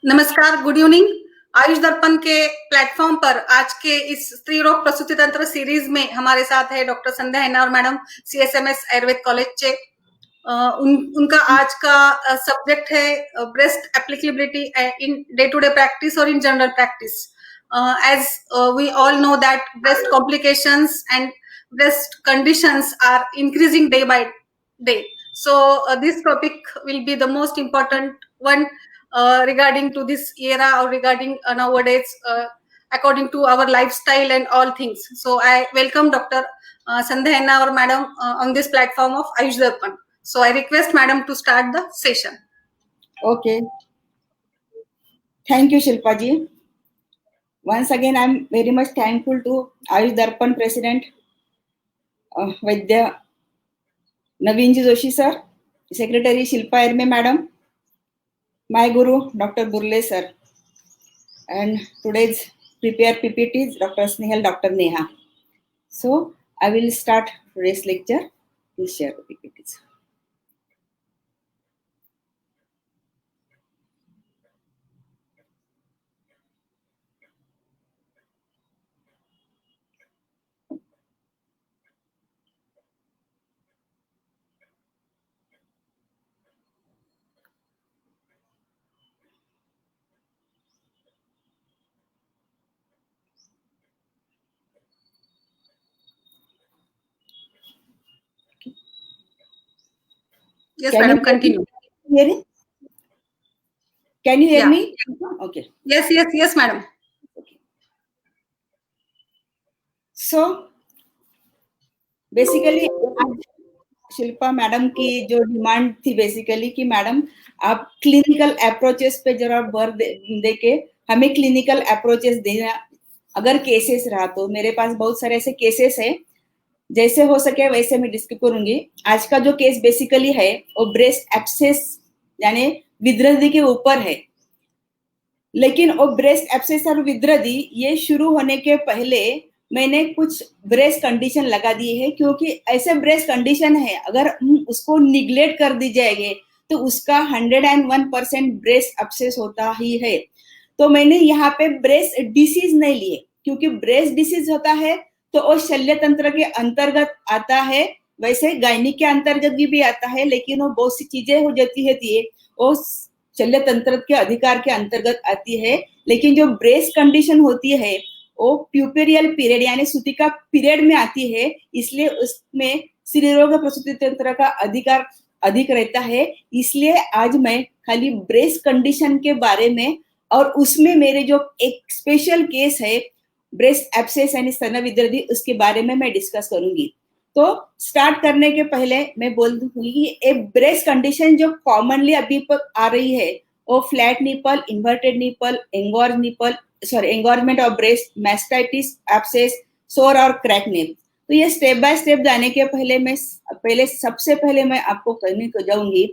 नमस्कार, good evening. Ayush दर्पण के प्लेटफॉर्म पर आज के इस स्त्री रोग प्रसूति तंत्र सीरीज में हमारे साथ है doctor Sandhya Henawar madam, CSMS Ayurved college चे। उनका आज का सब्जेक्ट है breast applicability in day to day practice और in general practice. As we all know that breast complications and breast conditions are increasing day by day. So this topic will be the most important one regarding to this era or regarding nowadays according to our lifestyle and all things. So I welcome Dr. Sandhya Hennavar madam on this platform of Ayush Darpan. So I request madam to start the session. Okay. Thank you, Shilpa ji. Once again, I'm very much thankful to Ayush Darpan President Vaidya Naveenji Joshi sir, Secretary Shilpa Erme madam, my guru Dr. Burle sir, and today's prepared PPTs Dr. Snehal, Dr. Neha. So I will start today's lecture. Please share the PPTs. Yes, madam, continue. Can you hear me? Okay. Yes, madam. Okay. So basically Shilpa madam की जो demand थी basically कि madam आप clinical approaches पे जरा बर दे के हमें क्लिनिकल अप्रोचेस देना, अगर केसेस रहा तो मेरे पास बहुत सारे ऐसे केसेस है, जैसे हो सके वैसे मैं डिस्कस करूंगी। आज का जो केस बेसिकली है वो ब्रेस्ट एब्सेस यानी विद्रदी के ऊपर है, लेकिन वो ब्रेस्ट एब्सेस और विद्रदी ये शुरू होने के पहले मैंने कुछ ब्रेस्ट कंडीशन लगा दी है, क्योंकि ऐसे ब्रेस्ट कंडीशन है अगर उसको निग्लेक्ट कर दी जाएगी तो उसका 101% ब्रेस्ट एब्सेस होता ही है। तो मैंने यहाँ पे ब्रेस्ट डिसीज नहीं लिए, क्योंकि ब्रेस्ट डिसीज होता है तो वो शल्य तंत्र के अंतर्गत आता है, वैसे गायनिक के अंतर्गत भी आता है, लेकिन वो बहुत सी चीजें हो जाती है वो शल्य तंत्र के अधिकार के अंतर्गत आती है। लेकिन जो ब्रेस्ट कंडीशन होती है वो प्यूपेरियल पीरियड यानी सूतिका पीरियड में आती है, इसलिए उसमें स्त्री रोग प्रसूति तंत्र का अधिकार अधिक रहता है। इसलिए आज मैं खाली ब्रेस्ट कंडीशन के बारे में और उसमें मेरे जो एक स्पेशल केस है ब्रेस्ट एब्सेस यानी स्तन विद्रदी, उसके बारे में मैं डिस्कस करूंगी। तो स्टार्ट करने के पहले मैं बोल दूंगी कि एक ब्रेस्ट कंडीशन जो कॉमनली अभी पर आ रही है वो flat nipple, inverted nipple, एंगोर्जमेंट of breast, mastitis, abscess, सोर और क्रैक नेप। तो ये स्टेप बाय स्टेप जाने के पहले सबसे पहले मैं आपको कहने को जाऊंगी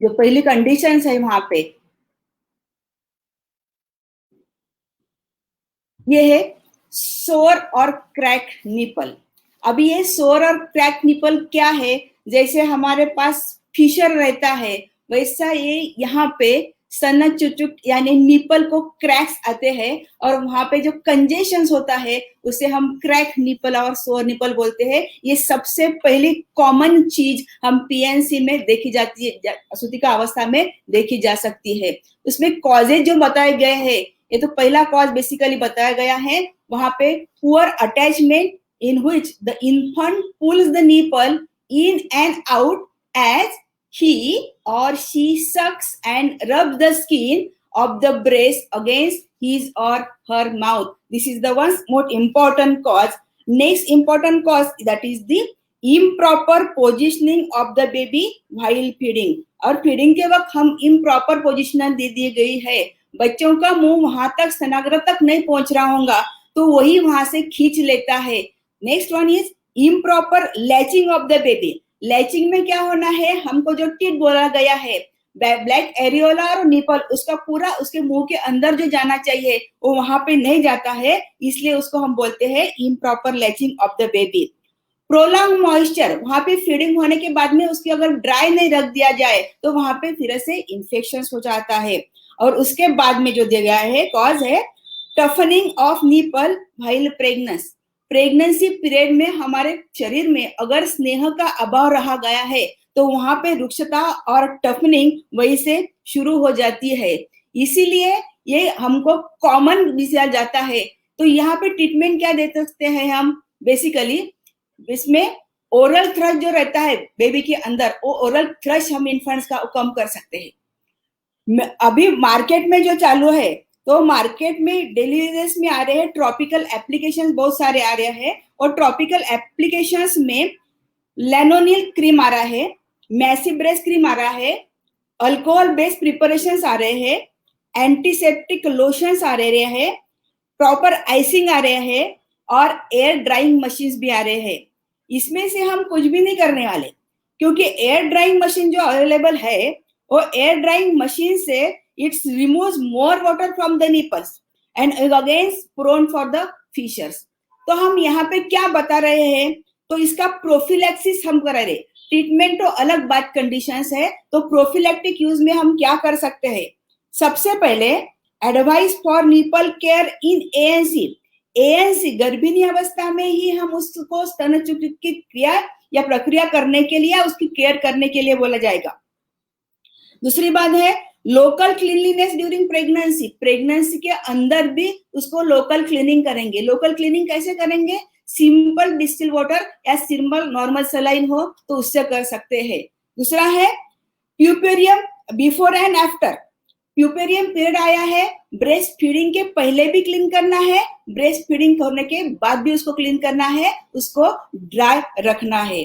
जो पहली कंडीशंस है वहां पे ये है सोर और क्रैक निपल। अभी ये सोर और क्रैक निपल क्या है, जैसे हमारे पास फिशर रहता है वैसा ये यहाँ पे स्तन चुचुक यानी निपल को क्रैक्स आते हैं और वहां पे जो कंजेशंस होता है उसे हम क्रैक निपल और सोर निपल बोलते हैं। ये सबसे पहली कॉमन चीज हम पीएनसी में देखी जाती है, सूतिका अवस्था में देखी जा सकती है। उसमें कॉजेज जो बताए गए हैं, ये तो पहला कॉज बेसिकली बताया गया है वहां पे poor attachment in which the infant pulls the nipple in and out as he or she sucks and rubs the skin of the breast against his or her mouth. This is the one most important cause. Next important cause, that is the improper positioning of the baby while feeding. और feeding के वक्त हम improper position दे दी गई है, बच्चों का मुंह वहां तक स्तनाग्र तक नहीं पहुंच रहा होगा तो वही वहां से खींच लेता है। Next one is improper latching of the baby. Latching में क्या होना है, हमको जो टिट बोला गया है ब्लैक एरियोला और निपल उसका पूरा उसके मुंह के अंदर जो जाना चाहिए वो वहां पे नहीं जाता है, इसलिए उसको हम बोलते हैं improper latching of the baby. Prolong moisture, वहां पे फीडिंग होने के बाद में उसकी अगर ड्राई नहीं रख दिया जाए तो वहां पे फिर से इन्फेक्शन हो जाता है। और उसके बाद में जो दिया गया है कॉज है toughening of nipple while pregnancy period में हमारे शरीर में अगर स्नेह का अभाव रहा गया है तो वहां पे रुक्षता और टफनिंग वही से शुरू हो जाती है। इसीलिए ये हमको कॉमन दिया जाता है। तो यहाँ पे ट्रीटमेंट क्या दे सकते हैं हम, बेसिकली इसमें ओरल थ्रश जो रहता है बेबी के अंदर, वो ओरल थ्रश हम इन्फेंट्स का कम कर सकते हैं। अभी मार्केट में जो चालू है, तो मार्केट में डेली यूजेस में आ रहे हैं ट्रॉपिकल एप्लीकेशंस बहुत सारे आ रहे हैं, और ट्रॉपिकल एप्लीकेशंस में लेनोनिल क्रीम आ रहा है, मैसीब्रेस क्रीम आ रहा है, अल्कोहल बेस्ड प्रिपरेशंस आ रहे हैं, एंटीसेप्टिक लोशंस आ रहे हैं, प्रॉपर आइसिंग आ रहे हैं, और एयर ड्राइंग मशीन्स भी आ रहे हैं। इसमें से हम कुछ भी नहीं करने वाले, क्योंकि एयर ड्राइंग मशीन जो अवेलेबल है वो एयर ड्राइंग मशीन से it's removes more water from the nipples and against prone for the fissures. तो हम यहाँ पे क्या बता रहे हैं, तो इसका प्रोफिलैक्सिस हम कर रहे हैं। ट्रीटमेंट तो अलग बात कंडीशंस है, तो प्रोफिलैक्टिक यूज में हम क्या कर सकते हैं। सबसे पहले advice for nipple care in ANC गर्भिणी अवस्था में ही हम उसको स्तन चुक्की की क्रिया या प्रक्रिया करने के लिए, उसकी केयर करने के लिए बोला जाएगा। दूसरी बात है लोकल क्लीनलीनेस ड्यूरिंग प्रेगनेंसी के अंदर भी उसको लोकल क्लीनिंग करेंगे। लोकल क्लीनिंग कैसे करेंगे, सिंपल डिस्टिल वाटर या सिंपल नॉर्मल सलाइन हो तो उससे कर सकते हैं। दूसरा है puerperium before and after. Puerperium period आया है, ब्रेस्ट फीडिंग के पहले भी क्लीन करना है, ब्रेस्ट फीडिंग करने के बाद भी उसको क्लीन करना है, उसको ड्राई रखना है।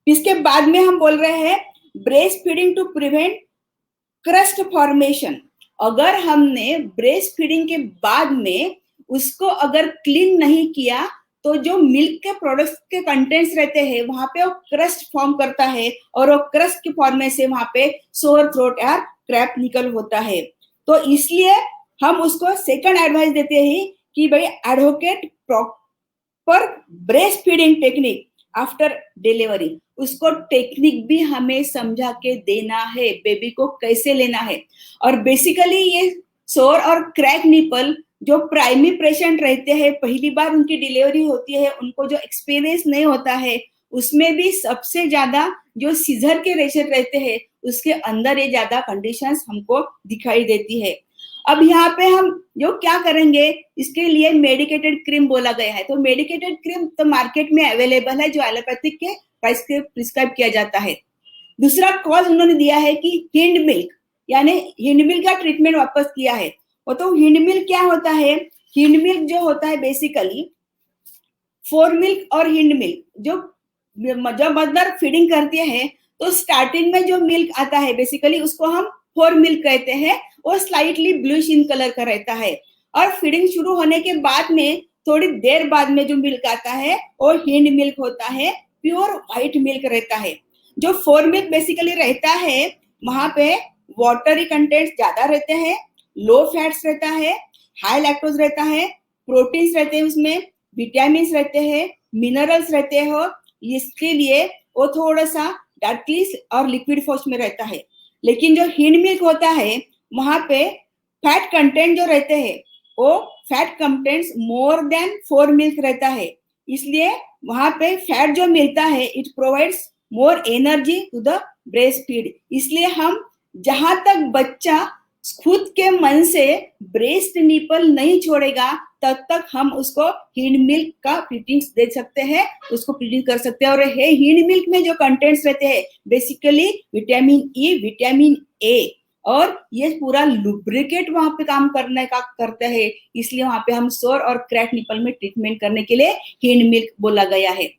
इसके बाद में हम बोल रहे हैं breast feeding to prevent crust formation. अगर हमने ब्रेस्ट फीडिंग के बाद में उसको अगर क्लीन नहीं किया तो जो मिल्क के प्रोडक्ट्स के कंटेंट्स रहते हैं वहां पे वो क्रस्ट फॉर्म करता है, और वो क्रस्ट के फॉर्म से वहां पे सोर थ्रोट या क्रैप निकल होता है। तो इसलिए हम उसको सेकंड एडवाइस देते हैं कि भाई advocate proper breast feeding technique after delivery, उसको टेक्निक भी हमें समझा के देना है, बेबी को कैसे लेना है। और बेसिकली ये सोर और क्रैक निपल जो प्राइमरी पेशेंट रहते हैं, पहली बार उनकी डिलीवरी होती है, उनको जो एक्सपीरियंस नहीं होता है, उसमें भी सबसे ज्यादा जो सीजर के रेशेट रहते हैं उसके अंदर ये ज्यादा कंडीशंस हमको दिखाई देती है। अब यहाँ पे हम जो क्या करेंगे, इसके लिए मेडिकेटेड क्रीम बोला गया है। तो मेडिकेटेड क्रीम तो मार्केट में अवेलेबल है, जो एलोपैथिक के प्रिस्क्राइब किया जाता है। दूसरा कॉज उन्होंने दिया है कि हिंड मिल्क, यानी हिंड मिल्क का ट्रीटमेंट वापस किया है। वो तो हिंड मिल्क क्या होता है, हिंड मिल्क जो होता है बेसिकली फोर मिल्क और हिंड मिल्क, जब मदर फीडिंग करती है तो स्टार्टिंग में जो मिल्क आता है बेसिकली उसको हम फोर मिल्क कहते हैं, वो स्लाइटली ब्लूइश इन कलर का रहता है। और फीडिंग शुरू होने के बाद में थोड़ी देर बाद में जो मिल्क आता है वो हिंड मिल्क होता है, प्योर व्हाइट मिल्क रहता है। जो फोर मिल्क बेसिकली रहता है वहां पे वाटरी कंटेंट्स ज्यादा रहते हैं, लो फैट्स रहता है, हाई लैक्टोज रहता है, प्रोटीन्स रहते हैं, उसमें विटामिन रहते हैं, मिनरल्स रहते हो, इसके लिए वो थोड़ा सा डार्कली और लिक्विड फॉर्म में रहता है। लेकिन जो हिंड मिल्क होता है वहां पे फैट कंटेंट जो रहते हैं वो fat contents more than foremilk रहता है, इसलिए वहां पे फैट जो मिलता है it provides more energy to the breast feed. इसलिए हम जहां तक बच्चा खुद के मन से ब्रेस्ट निपल नहीं छोड़ेगा तब तक हम उसको हिंड मिल्क का फीडिंग दे सकते हैं, उसको फीडिंग कर सकते हैं। और ये हिंड मिल्क में जो कंटेंट्स रहते हैं basically vitamin E, vitamin A, और ये पूरा लुब्रिकेट वहां पे काम करने का करते हैं, इसलिए वहां पे हम सोर और क्रैक निपल में ट्रीटमेंट करने के लिए हिंड मिल्क बोला गया है।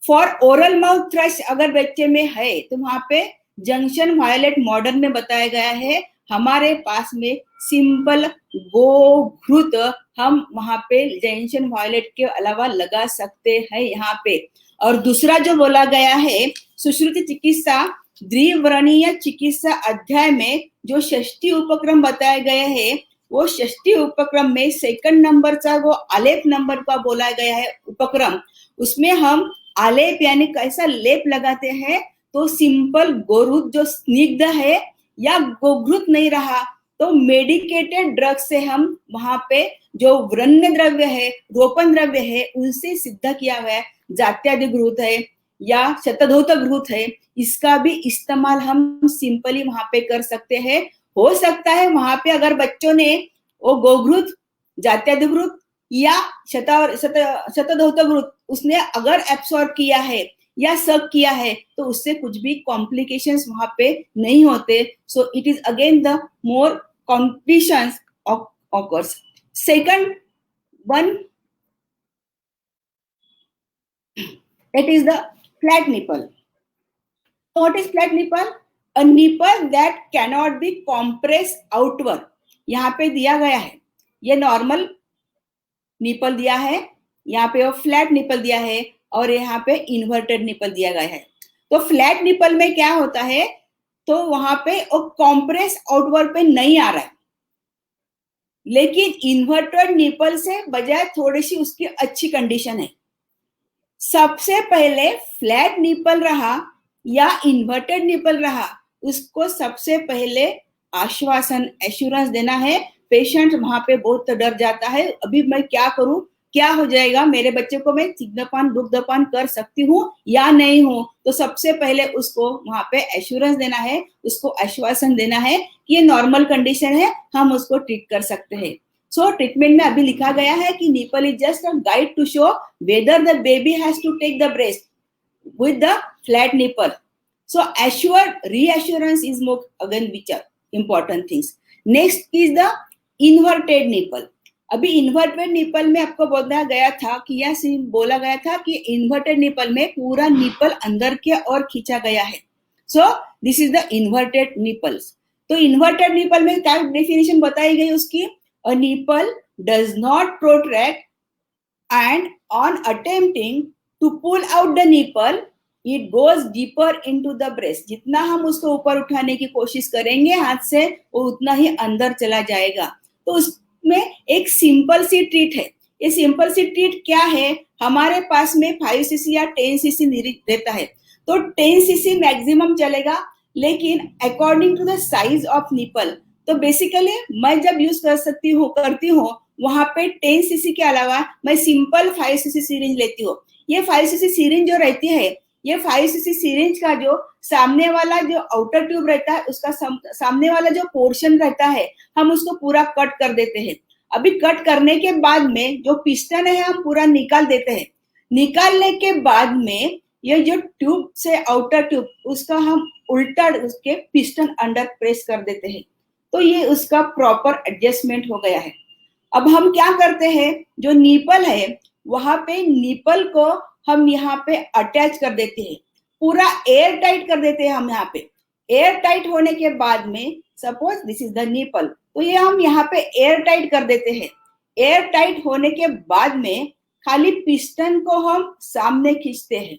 फॉर ओरल माउथ थ्रश अगर बच्चे में है तो वहां पे जंक्शन वायलेट मॉडर्न में बताया गया है, हमारे पास में सिंपल गोघृत हम वहां पे जंक्शन वायलेट के अलावा लगा सकते हैं यहाँ पे। और दूसरा जो बोला गया है सुश्रुति चिकित्सा द्विवर्णीय चिकित्सा अध्याय में जो षष्ठी उपक्रम बताए गए हैं, वो षष्ठी उपक्रम में सेकंड नंबर का वो आलेप नंबर का बोला गया है उपक्रम, उसमें हम आलेप यानी कैसा लेप लगाते हैं, तो सिंपल गोरुत जो स्निग्ध है या गोघृत नहीं रहा तो मेडिकेटेड ड्रग से हम वहां पे जो व्रण्य द्रव्य है, रोपण द्रव्य है, उनसे सिद्ध किया हुआ है जात्यादि घृत है या शतधौत घृत है, इसका भी इस्तेमाल हम सिंपली वहां पे कर सकते हैं। हो सकता है वहां पे अगर बच्चों ने वो गोघृत, जात्यादि घृत या शतधौत घृत उसने अगर एब्सॉर्ब किया है या सक किया है तो उससे कुछ भी कॉम्प्लिकेशंस वहां पे नहीं होते। So it is again the more complications occurs. Second one, it is the flat nipple. So what is flat nipple? A nipple that cannot be compressed outward. यहाँ पे दिया गया है, ये नॉर्मल निपल दिया है, यहाँ पे वो फ्लैट निपल दिया है और यहाँ पे इन्वर्टेड निपल दिया गया है। तो फ्लैट निपल में क्या होता है, तो वहां पे वो कॉम्प्रेस आउटवर्ड पे नहीं आ रहा है, लेकिन इन्वर्टेड निपल से बजाय थोड़ी सी उसकी अच्छी कंडीशन है। सबसे पहले फ्लैट निपल रहा या इन्वर्टेड निपल रहा, उसको सबसे पहले आश्वासन एश्योरेंस देना है। पेशेंट वहां पे बहुत डर जाता है, अभी मैं क्या करूं, क्या हो जाएगा, मेरे बच्चे को मैं स्तनपान दुग्धपान कर सकती हूँ या नहीं हूँ। तो सबसे पहले उसको वहां पे एश्योरेंस देना है, उसको आश्वासन देना है कि ये नॉर्मल कंडीशन है, हम उसको ट्रीट कर सकते हैं। सो ट्रीटमेंट में अभी लिखा गया है कि nipple is just a guide to show whether the baby has to take the breast with the flat nipple. So reassurance is more again which are important things. Next is the inverted nipple. अभी inverted nipple में आपको बोला गया था कि या बोला गया था कि इन्वर्टेड निपल में पूरा निपल अंदर के और खींचा गया है। So this is the inverted nipples. तो इन्वर्टेड निपल में क्या डेफिनेशन बताई गई उसकी, a nipple does not protract and on attempting to pull out the nipple it goes deeper into the breast. जितना हम उसको ऊपर उठाने की कोशिश करेंगे हाथ से वो उतना ही अंदर चला जाएगा। तो उसमें एक सिंपल सी ट्रीट है। ये सिंपल सी ट्रीट क्या है, हमारे पास में 5 cc या 10 cc रहता है, तो 10 cc मैक्सिमम चलेगा, लेकिन according to the size of nipple. तो बेसिकली मैं जब यूज करती हूँ वहां पे 10 cc के अलावा मैं सिंपल 5 cc सिरिंज लेती हूँ। ये 5 cc सिरिंज जो रहती है, ये 5 cc सिरिंज का जो सामने वाला जो आउटर ट्यूब रहता है, उसका सामने वाला जो पोर्शन रहता है, हम उसको पूरा कट कर देते हैं। अभी कट करने के बाद में जो पिस्टन है हम पूरा निकाल देते हैं। निकालने के बाद में ये जो ट्यूब से आउटर ट्यूब उसका हम उल्टा उसके पिस्टन अंडर प्रेस कर देते हैं। तो ये उसका प्रॉपर एडजस्टमेंट हो गया है। अब हम क्या करते हैं, जो निपल है वहां पे निपल को हम यहाँ पे अटैच कर देते हैं, पूरा एयर टाइट कर देते हैं। हम यहाँ पे एयर टाइट होने के बाद में suppose this is the nipple, तो ये हम यहाँ पे एयर टाइट कर देते हैं। एयर टाइट होने के बाद में खाली पिस्टन को हम सामने खींचते हैं।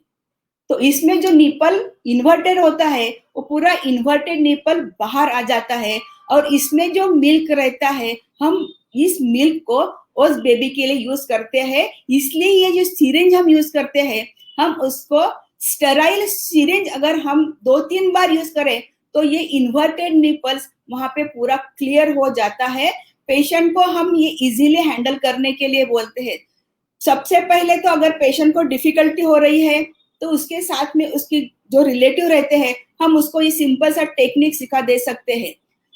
तो इसमें जो निपल इन्वर्टेड होता है वो पूरा इन्वर्टेड निपल बाहर आ जाता है, और इसमें जो मिल्क रहता है हम इस मिल्क को उस बेबी के लिए यूज करते हैं। इसलिए ये जो सिरिंज हम यूज करते हैं, हम उसको स्टेराइल सिरिंज अगर हम 2-3 बार यूज करें तो ये इन्वर्टेड निपल्स वहां पे पूरा क्लियर हो जाता है। पेशेंट को हम ये इजीली हैंडल करने के लिए बोलते हैं। सबसे पहले तो अगर पेशेंट को डिफिकल्टी हो रही है तो उसके साथ में उसकी जो रिलेटिव रहते हैं, हम उसको ये सिंपल सा टेक्निक सिखा दे सकते हैं।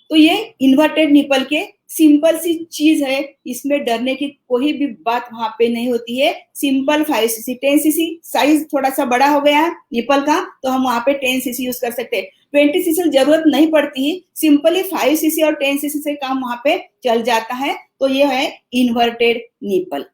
तो ये इन्वर्टेड निपल के सिंपल सी चीज है, इसमें डरने की कोई भी बात वहां पे नहीं होती है। सिंपल 5 cc 10 cc साइज थोड़ा सा बड़ा हो गया है निपल का, तो हम वहां पे 10 cc यूज कर सकते हैं। 20 cc जरूरत नहीं पड़ती है, सिंपली 5 cc और 10 cc से काम वहां पे चल जाता है। तो ये है इन्वर्टेड निपल।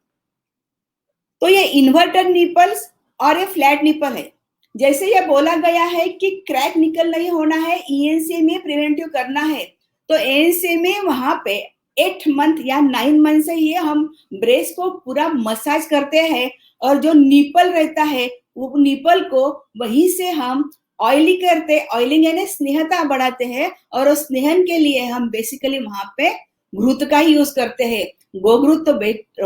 तो ये इन्वर्टेड निपल्स और ये फ्लैट निपल है। जैसे ये बोला गया है कि क्रैक निकल नहीं होना है, ईएनसी में प्रिवेंटिव करना है, तो एएनसी में वहां पे 8 मंथ या 9 मंथ से ये हम ब्रेस्ट को पूरा मसाज करते हैं, और जो निपल रहता है वो निपल को वहीं से हम ऑयली करते, ऑयलिंग यानी स्नेहता बढ़ाते हैं, और उस स्नेहन के लिए हम बेसिकली वहां पे घृत का ही यूज करते हैं। गोघृत तो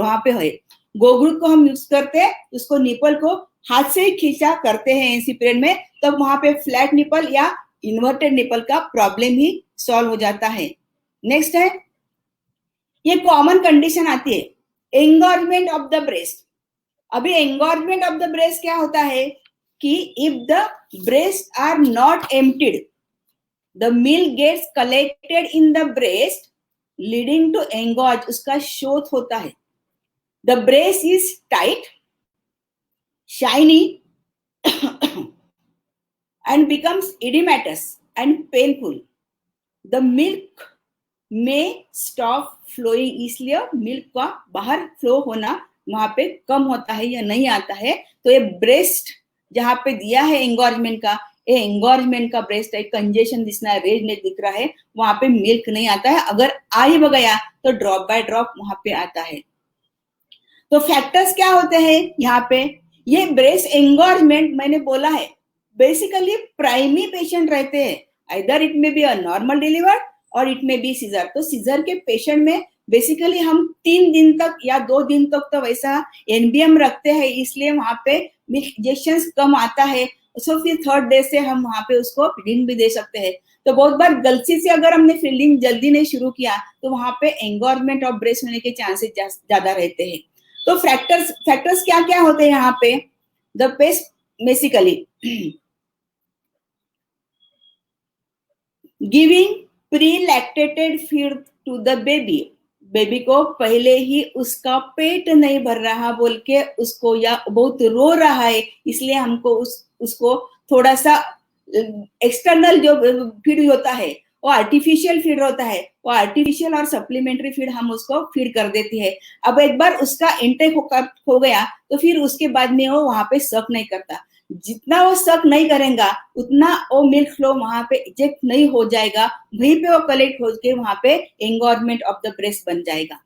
वहां पे है, गोघृत को हम यूज करते हैं, उसको निपल को हाथ से खींचा करते हैं इसी पीरियड में, तब वहां पे फ्लैट निपल या इन्वर्टेड निपल का प्रॉब्लम ही सॉल्व हो जाता है। नेक्स्ट है, ये कॉमन कंडीशन आती है एंगॉर्जमेंट ऑफ द ब्रेस्ट। अभी एंगॉर्जमेंट ऑफ द ब्रेस्ट क्या होता है कि if the breast are not emptied, the milk gets collected in the breast leading to engorge, उसका शोथ होता है। The breast is tight, shiny and becomes edematous and painful. The milk may stop flowing, इसलिए milk का बाहर flow होना वहां पे कम होता है या नहीं आता है। तो ये ब्रेस्ट जहां पे दिया है एंगॉर्जमेंट का, ये एंगॉर्जमेंट का ब्रेस्ट है, कंजेशन दिखना है, रेड नहीं दिख रहा है, वहां पे मिल्क नहीं आता है। अगर आ ही गया तो ड्रॉप बाय ड्रॉप वहां पे आता है। तो फैक्टर्स क्या होते हैं यहाँ पे, ये ब्रेस्ट एंगॉर्जमेंट मैंने बोला है बेसिकली प्राइमरी पेशेंट रहते हैं, आइदर इट में बी अ नॉर्मल डिलीवर और इट में बी सीजर। तो सीजर के पेशेंट में बेसिकली हम 3 दिन तक या 2 दिन तक तो वैसा एनबीएम रखते हैं, इसलिए वहां पे मिल्क इंजेक्शन कम आता है। सो फिर 3rd डे से हम वहां पे उसको फीडिंग भी दे सकते हैं। तो बहुत बार गलती से अगर हमने फीडिंग जल्दी नहीं शुरू किया तो वहां पे एंगॉर्जमेंट ऑफ ब्रेस्ट होने के चांसेस ज्यादा रहते हैं। तो फैक्टर्स क्या क्या होते हैं यहाँ पे, the past basically giving pre lactated feed to the baby, baby को पहले ही उसका पेट नहीं भर रहा बोल के उसको, या बहुत रो रहा है इसलिए हमको उसको थोड़ा सा एक्सटर्नल जो फीड होता है वो आर्टिफिशियल फीड होता है, वो आर्टिफिशियल और सप्लीमेंट्री फीड हम उसको फीड कर देते हैं। अब एक बार उसका इंटेक हो गया तो फिर उसके बाद में वो वहां पे सक नहीं करता, जितना वो सक नहीं करेगा उतना वो मिल्क फ्लो वहां पे इजेक्ट नहीं हो जाएगा, वहीं पे वो कलेक्ट हो के वहां पे एंगॉर्जमेंट ऑफ द ब्रेस्ट बन जाएगा।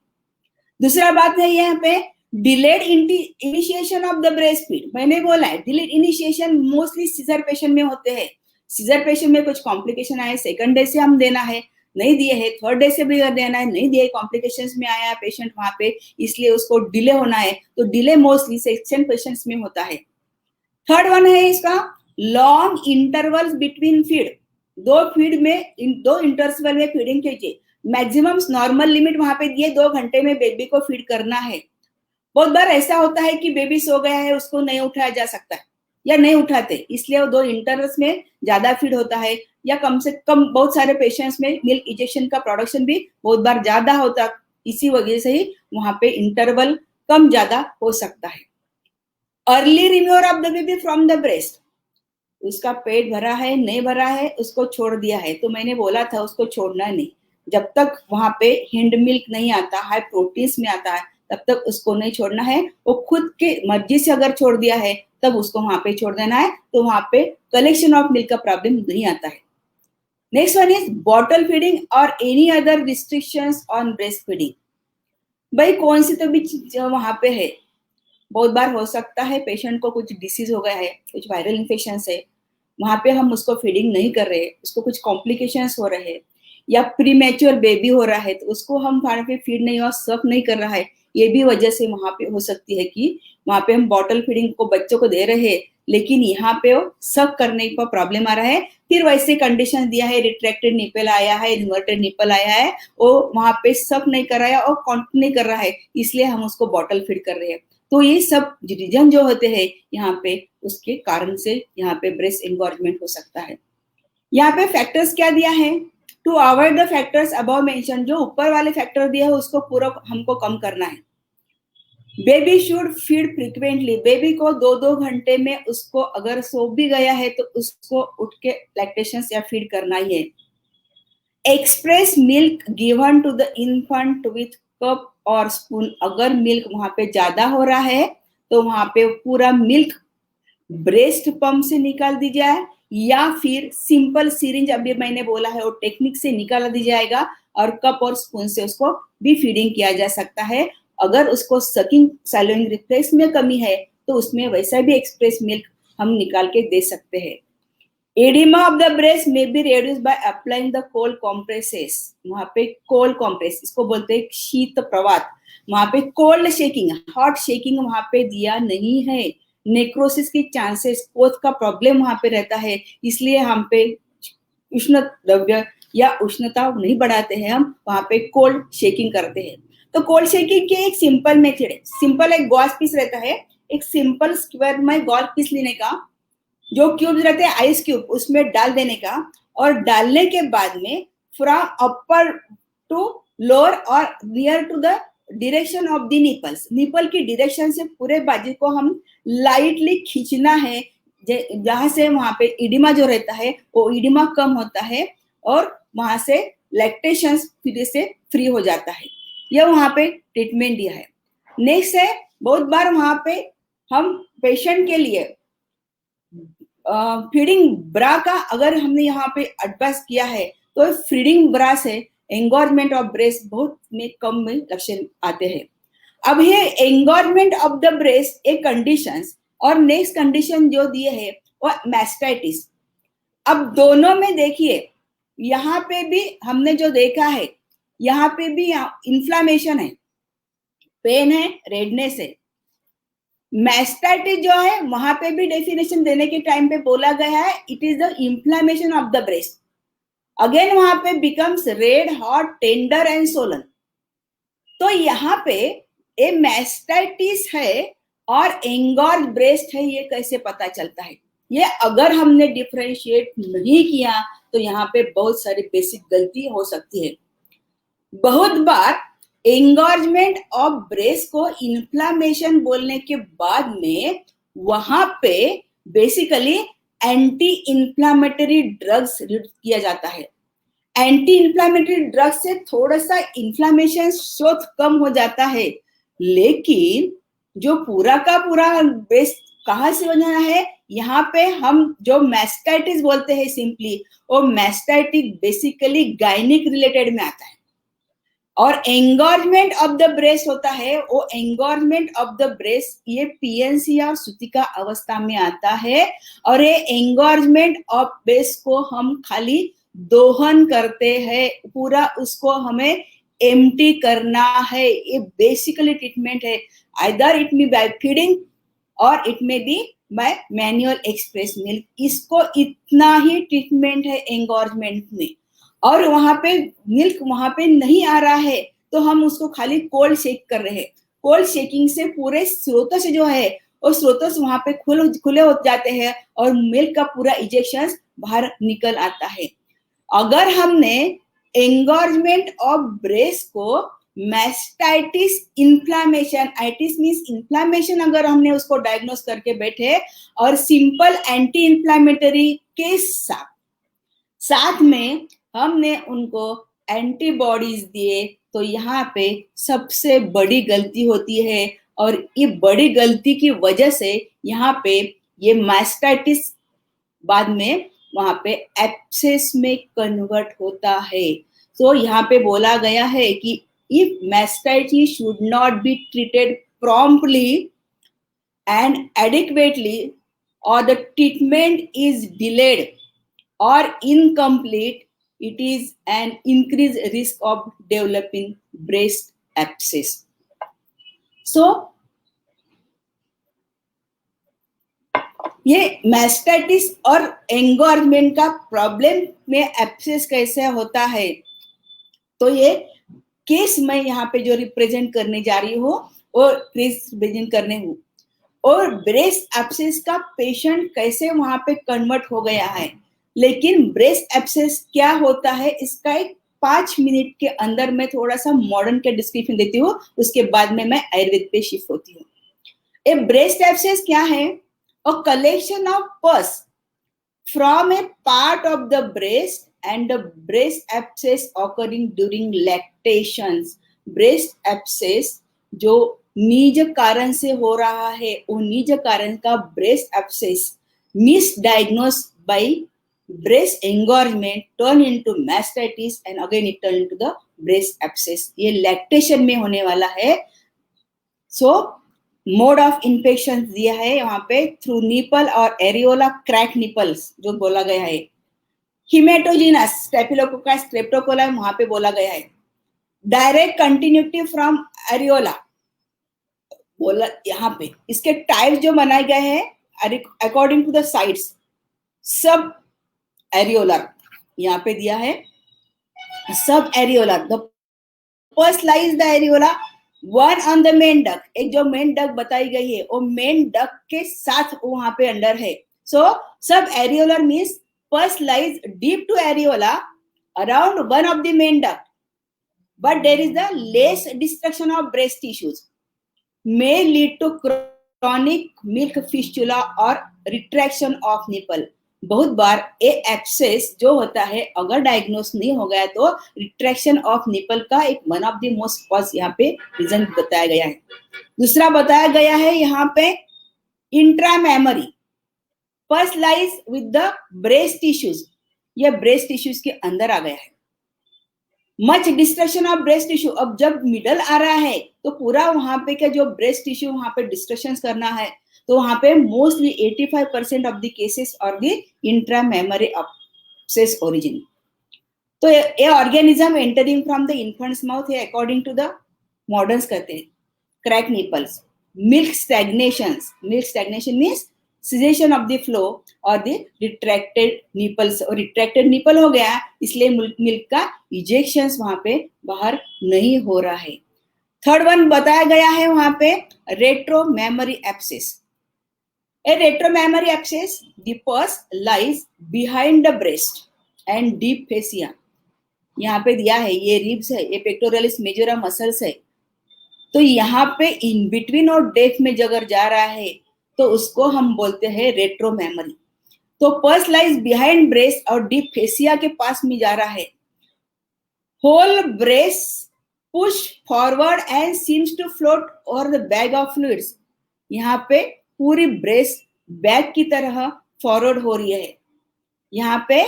दूसरा बात है यहाँ पे delayed initiation of the breast feed. मैंने बोला है delayed initiation mostly caesar patient में होते हैं। सीजर पेशेंट में कुछ कॉम्प्लिकेशन आए, 2nd डे से हम देना है, नहीं दिए है, 3rd डे से भी देना है, नहीं दिए, कॉम्प्लिकेशंस में आया पेशेंट वहां पे, इसलिए उसको डिले होना है। तो डिले मोस्टली सेक्शन पेशेंट्स में होता है। 3rd वन है इसका long intervals between feed, 2 feed में 2 इंटरवल में फीडिंग कीजिए। मैक्सिमम नॉर्मल लिमिट वहां पे दिए 2 घंटे में बेबी को फीड करना है। बहुत बार ऐसा होता है कि बेबी सो गया है, उसको नहीं उठाया जा सकता है या नहीं उठाते, इसलिए वो 2 इंटरवल्स में ज्यादा फीड होता है, या कम से कम बहुत सारे पेशेंट्स में मिल्क इंजेक्शन का प्रोडक्शन भी बहुत बार ज्यादा होता, इसी वजह से ही वहां पे इंटरवल कम ज्यादा हो सकता है। Early removal of the baby from the breast, उसका पेट भरा है नहीं भरा है, उसको छोड़ दिया है, तो मैंने बोला था उसको छोड़ना नहीं, जब तक वहां पे हिंड मिल्क नहीं आता, हाई प्रोटीन्स में आता है, तब तक उसको नहीं छोड़ना है। वो खुद के मर्जी से अगर छोड़ दिया है तब उसको वहां पे छोड़ देना है, तो वहां पे कलेक्शन ऑफ मिल्क का प्रॉब्लम नहीं आता है। Next one is bottle feeding और any other restrictions on breast feeding. भाई कौन सी तो भी वहां पे है, बहुत बार हो सकता है पेशेंट को कुछ डिसीज हो गया है, कुछ वायरल इन्फेक्शन है, वहां पे हम उसको फीडिंग नहीं कर रहे, उसको कुछ कॉम्प्लिकेशंस हो रहे हैं, या प्रीमेच्योर बेबी हो रहा है तो उसको हम खाने पे फीड नहीं और सक नहीं कर रहा है, ये भी वजह से वहां पे हो सकती है कि वहां पे हम बॉटल फीडिंग को बच्चों को दे रहे हैं लेकिन यहाँ पे वो सक करने का प्रॉब्लम आ रहा है। फिर वैसे कंडीशन दिया है, रिट्रैक्टेड निपल आया है, इन्वर्टेड निपल आया है, वो वहां पे सक नहीं कर रहा है और काउंट नहीं कर रहा है, इसलिए हम उसको बॉटल फीड कर रहे हैं। तो ये सब रीजन जो होते हैं यहाँ पे, उसके कारण से यहाँ पे ब्रेस्ट एंगॉर्जमेंट हो सकता है। यहाँ पे फैक्टर्स क्या दिया है, to avoid the factors above mention, जो ऊपर वाले फैक्टर दिया है उसको पूरा हमको कम करना है। Baby should feed frequently, baby को 2-2 घंटे में उसको अगर सो भी गया है तो उसको उठ के लैक्टेशन या फीड करना ही है। Express milk given to the infant with cup और स्पून, अगर मिल्क वहां पे ज्यादा हो रहा है तो वहां पे पूरा मिल्क ब्रेस्ट पंप से निकाल दी जाए, या फिर सिंपल सिरिंज अभी मैंने बोला है वो टेक्निक से निकाला दी जाएगा और कप और स्पून से उसको भी फीडिंग किया जा सकता है। अगर उसको सकिंग सैलोइंग रिफ्लेक्स में कमी है तो उसमें वैसा भी एक्सप्रेस मिल्क हम निकाल के दे सकते हैं। एडिमा ऑफ द ब्रेस्ट में be reduce by applying the cold compresses, वहां पे कोल्ड कॉम्प्रेस, इसको बोलते हैं शीत प्रवात, वहां पे कोल्ड शेकिंग, हॉट शेकिंग वहां पे दिया नहीं है, नेक्रोसिस की चांसेस, कोथ का प्रॉब्लम वहां पे रहता है, इसलिए हम पे उष्ण द्रव्य या उष्णता नहीं बढ़ाते हैं, हम वहां पे कोल्ड शेकिंग करते हैं। तो कोल्ड शेकिंग के एक सिंपल मेथड है, सिंपल एक गॉस पीस रहता है, एक सिंपल स्क्वायर में गॉस पीस लेने का, जो क्यूब्स रहते हैं आइस क्यूब उसमें डाल देने का, और डालने के बाद में फ्रॉम अपर टू लोअर और near to the direction of the nipples, nipple की डायरेक्शन से पूरे बाजू को हम लाइटली खींचना है, जहां से वहां पे इडिमा जो रहता है वो इडिमा कम होता है और वहां से लैक्टेशन फिर से फ्री हो जाता है। यह वहां पे ट्रीटमेंट दिया है। नेक्स्ट है, बहुत बार वहां पे हम पेशेंट के लिए फीडिंग ब्रा का अगर हमने यहाँ पे एडवाइस किया है, तो फीडिंग ब्रा से एंगोरमेंट ऑफ ब्रेस्ट बहुत में कम में लक्षण आते हैं। अब ये एंगोरमेंट ऑफ द ब्रेस्ट एक कंडीशंस, और नेक्स्ट कंडीशन जो दिए है वो मैस्टाइटिस। अब दोनों में देखिए, यहाँ पे भी हमने जो देखा है, यहाँ पे भी इन्फ्लामेशन है, पेन है, रेडनेस है। मैस्टाइटिस जो है वहां पे भी डेफिनेशन देने के टाइम पे बोला गया है, it is the inflammation of the breast, again वहां पे becomes red hot tender and Solan. तो यहाँ पे ए मैस्टाइटिस है और एंगोर्ज ब्रेस्ट है, ये कैसे पता चलता है? ये अगर हमने डिफरेंशिएट नहीं किया तो यहाँ पे बहुत सारी बेसिक गलती हो सकती है। बहुत बार एंगोर्जमेंट ऑफ ब्रेस्ट को इन्फ्लामेशन बोलने के बाद में वहां पे basically anti inflammatory drugs use किया जाता है। एंटी इन्फ्लामेटरी ड्रग से थोड़ा सा इन्फ्लामेशन शोथ कम हो जाता है, लेकिन जो पूरा का पूरा ब्रेस्ट कहाँ से बना है, यहाँ पे हम जो मैस्टाइटिस बोलते हैं सिंपली, वो मैस्टाइटिस बेसिकली गायनिक रिलेटेड में आता है। और एंगोर्जमेंट ऑफ द ब्रेस्ट होता है, वो एंगोर्जमेंट ऑफ द ब्रेस्ट ये पीएनसी और सूतिका अवस्था में आता है, और ये एंगोर्जमेंट ऑफ ब्रेस्ट को हम खाली दोहन करते हैं, पूरा उसको हमें एम्प्टी करना है। ये बेसिकली ट्रीटमेंट है, either it may by feeding और it may be by manual express milk. इसको इतना ही ट्रीटमेंट है एंगोर्जमेंट में। और वहां पे मिल्क वहां पे नहीं आ रहा है तो हम उसको खाली कोल्ड शेक कर रहे हैं। कोल्ड शेकिंग से पूरे स्रोत से जो है वो स्रोत वहां पे खुले हो जाते हैं और मिल्क का पूरा इजेक्शन बाहर निकल आता है। अगर हमने एंगोर्जमेंट ऑफ ब्रेस्ट को mastitis inflammation, itis means inflammation, अगर हमने उसको डायग्नोस करके बैठे और सिंपल एंटी इन्फ्लामेटरी के साथ में हमने उनको एंटीबॉडीज दिए, तो यहाँ पे सबसे बड़ी गलती होती है। और ये बड़ी गलती की वजह से यहाँ पे ये मैस्टाइटिस बाद में वहां पे एब्सेस में कन्वर्ट होता है। तो यहाँ पे बोला गया है कि if mastitis should not be treated promptly and adequately, or the treatment is delayed or incomplete, it is an increased risk of developing breast abscess. So ये मैस्टाइटिस और एंगोर्जमेंट का प्रॉब्लम में एब्सेस कैसे होता है, तो ये केस मैं यहाँ पे जो रिप्रेजेंट करने जा रही हूँ वो रिप्रेजेंट करने हूँ। और ब्रेस्ट एब्सेस का पेशेंट कैसे वहां पे कन्वर्ट हो गया है। लेकिन ब्रेस्ट एब्सेस क्या होता है, इसका एक 5 मिनट के अंदर मैं थोड़ा सा मॉडर्न के डिस्क्रिप्शन देती हूँ, उसके बाद में मैं आयुर्वेद पे शिफ्ट होती हूँ। ए ब्रेस्ट एब्सेस क्या है? A collection of pus from a part of the breast and the breast abscess occurring during lactations. Breast abscess जो निज कारण से हो रहा है, वो निज कारण का breast abscess misdiagnosed by breast engorgement turn into mastitis and again it turn into the breast abscess. ये लैक्टेशन में होने वाला है। सो मोड ऑफ इन्फेक्शन दिया है वहां पे थ्रू निपल और एरियोला क्रैक निपल्स जो बोला गया है। हिमेटोजिनस स्टेफिलोकोकस स्ट्रेप्टोकोकस वहां पे बोला गया है। डायरेक्ट कंटिन्यूटी फ्रॉम एरियोला बोला यहाँ पे इसके टाइप जो बनाए गए हैं अकॉर्डिंग टू द साइड्स, सब एरियोलर यहाँ पे दिया है, सब areolar. The first lies the areola one on the main duck, एक जो मेन डक बताई गई है वो मेन डक के साथ वहां पे अंडर है। So subareolar means first lies deep to areola around one of the main duct, but there is the less destruction of breast tissues, may lead to chronic milk fistula or retraction of nipple। बहुत बार ए abscess जो होता है अगर diagnose नहीं हो गया तो retraction of nipple का एक one of the most cause यहाँ पे रीजन बताया गया है। दूसरा बताया गया है यहाँ पे intra memory first lies with the breast tissues, ये ब्रेस्ट टिश्यूज के अंदर आ गया है। Much destruction of breast tissue, अब जब मिडल आ रहा है तो पूरा वहां पे क्या जो ब्रेस्ट टिश्यू वहां पे डिस्ट्रक्शन करना है, तो वहां पे मोस्टली 85% ऑफ द केसेस और the intra memory abscess origin. तो ये organism entering from the infants mouth है अकॉर्डिंग टू द मॉडर्न्स कहते हैं। Crack nipples, milk stagnation means cessation of the flow और the retracted nipples, और retracted nipple हो गया इसलिए मिल्क का इजेक्शंस वहां पे बाहर नहीं हो रहा है। थर्ड वन बताया गया है वहां पे retro memory abscess. A retro memory abscess the purse lies behind the breast and deep fascia, यहाँ पे दिया है ये रिब्स है, ये पेक्टोरलिस मेजोरा मसल्स है, तो यहाँ पे इन बिटवीन और डेफ में जगह जा रहा है तो उसको हम बोलते हैं रेट्रो मेमोरी। तो पर्स लाइज बिहाइंड ब्रेस्ट और डीप फेसिया के पास में जा रहा है। Whole breast push forward and seems to float over the bag of fluids, यहाँ पे पूरी ब्रेस्ट बैग की तरह फॉरवर्ड हो रही है। यहाँ पे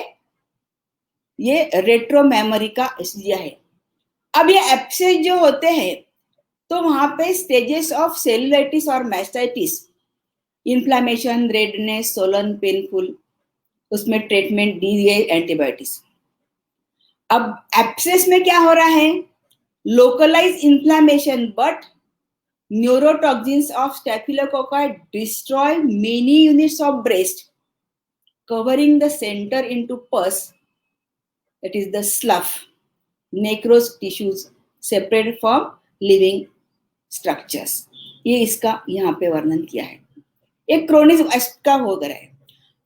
ये रेट्रो मेमोरी का इसलिए है। अब ये एब्सेस जो होते हैं तो वहां पे स्टेजेस ऑफ सेलुलाइटिस और mastitis, inflammation, redness, swollen, painful, उसमें ट्रीटमेंट दी गई एंटीबायोटिक्स। अब एब्सेस में क्या हो रहा है, localize inflammation but neurotoxins of staphylococci destroy many units of breast covering the centre into pus, that is the slough, necrose tissues separate from living structures. ये इसका यहाँ पे वर्णन किया है। एक क्रोनिक का हो गया है।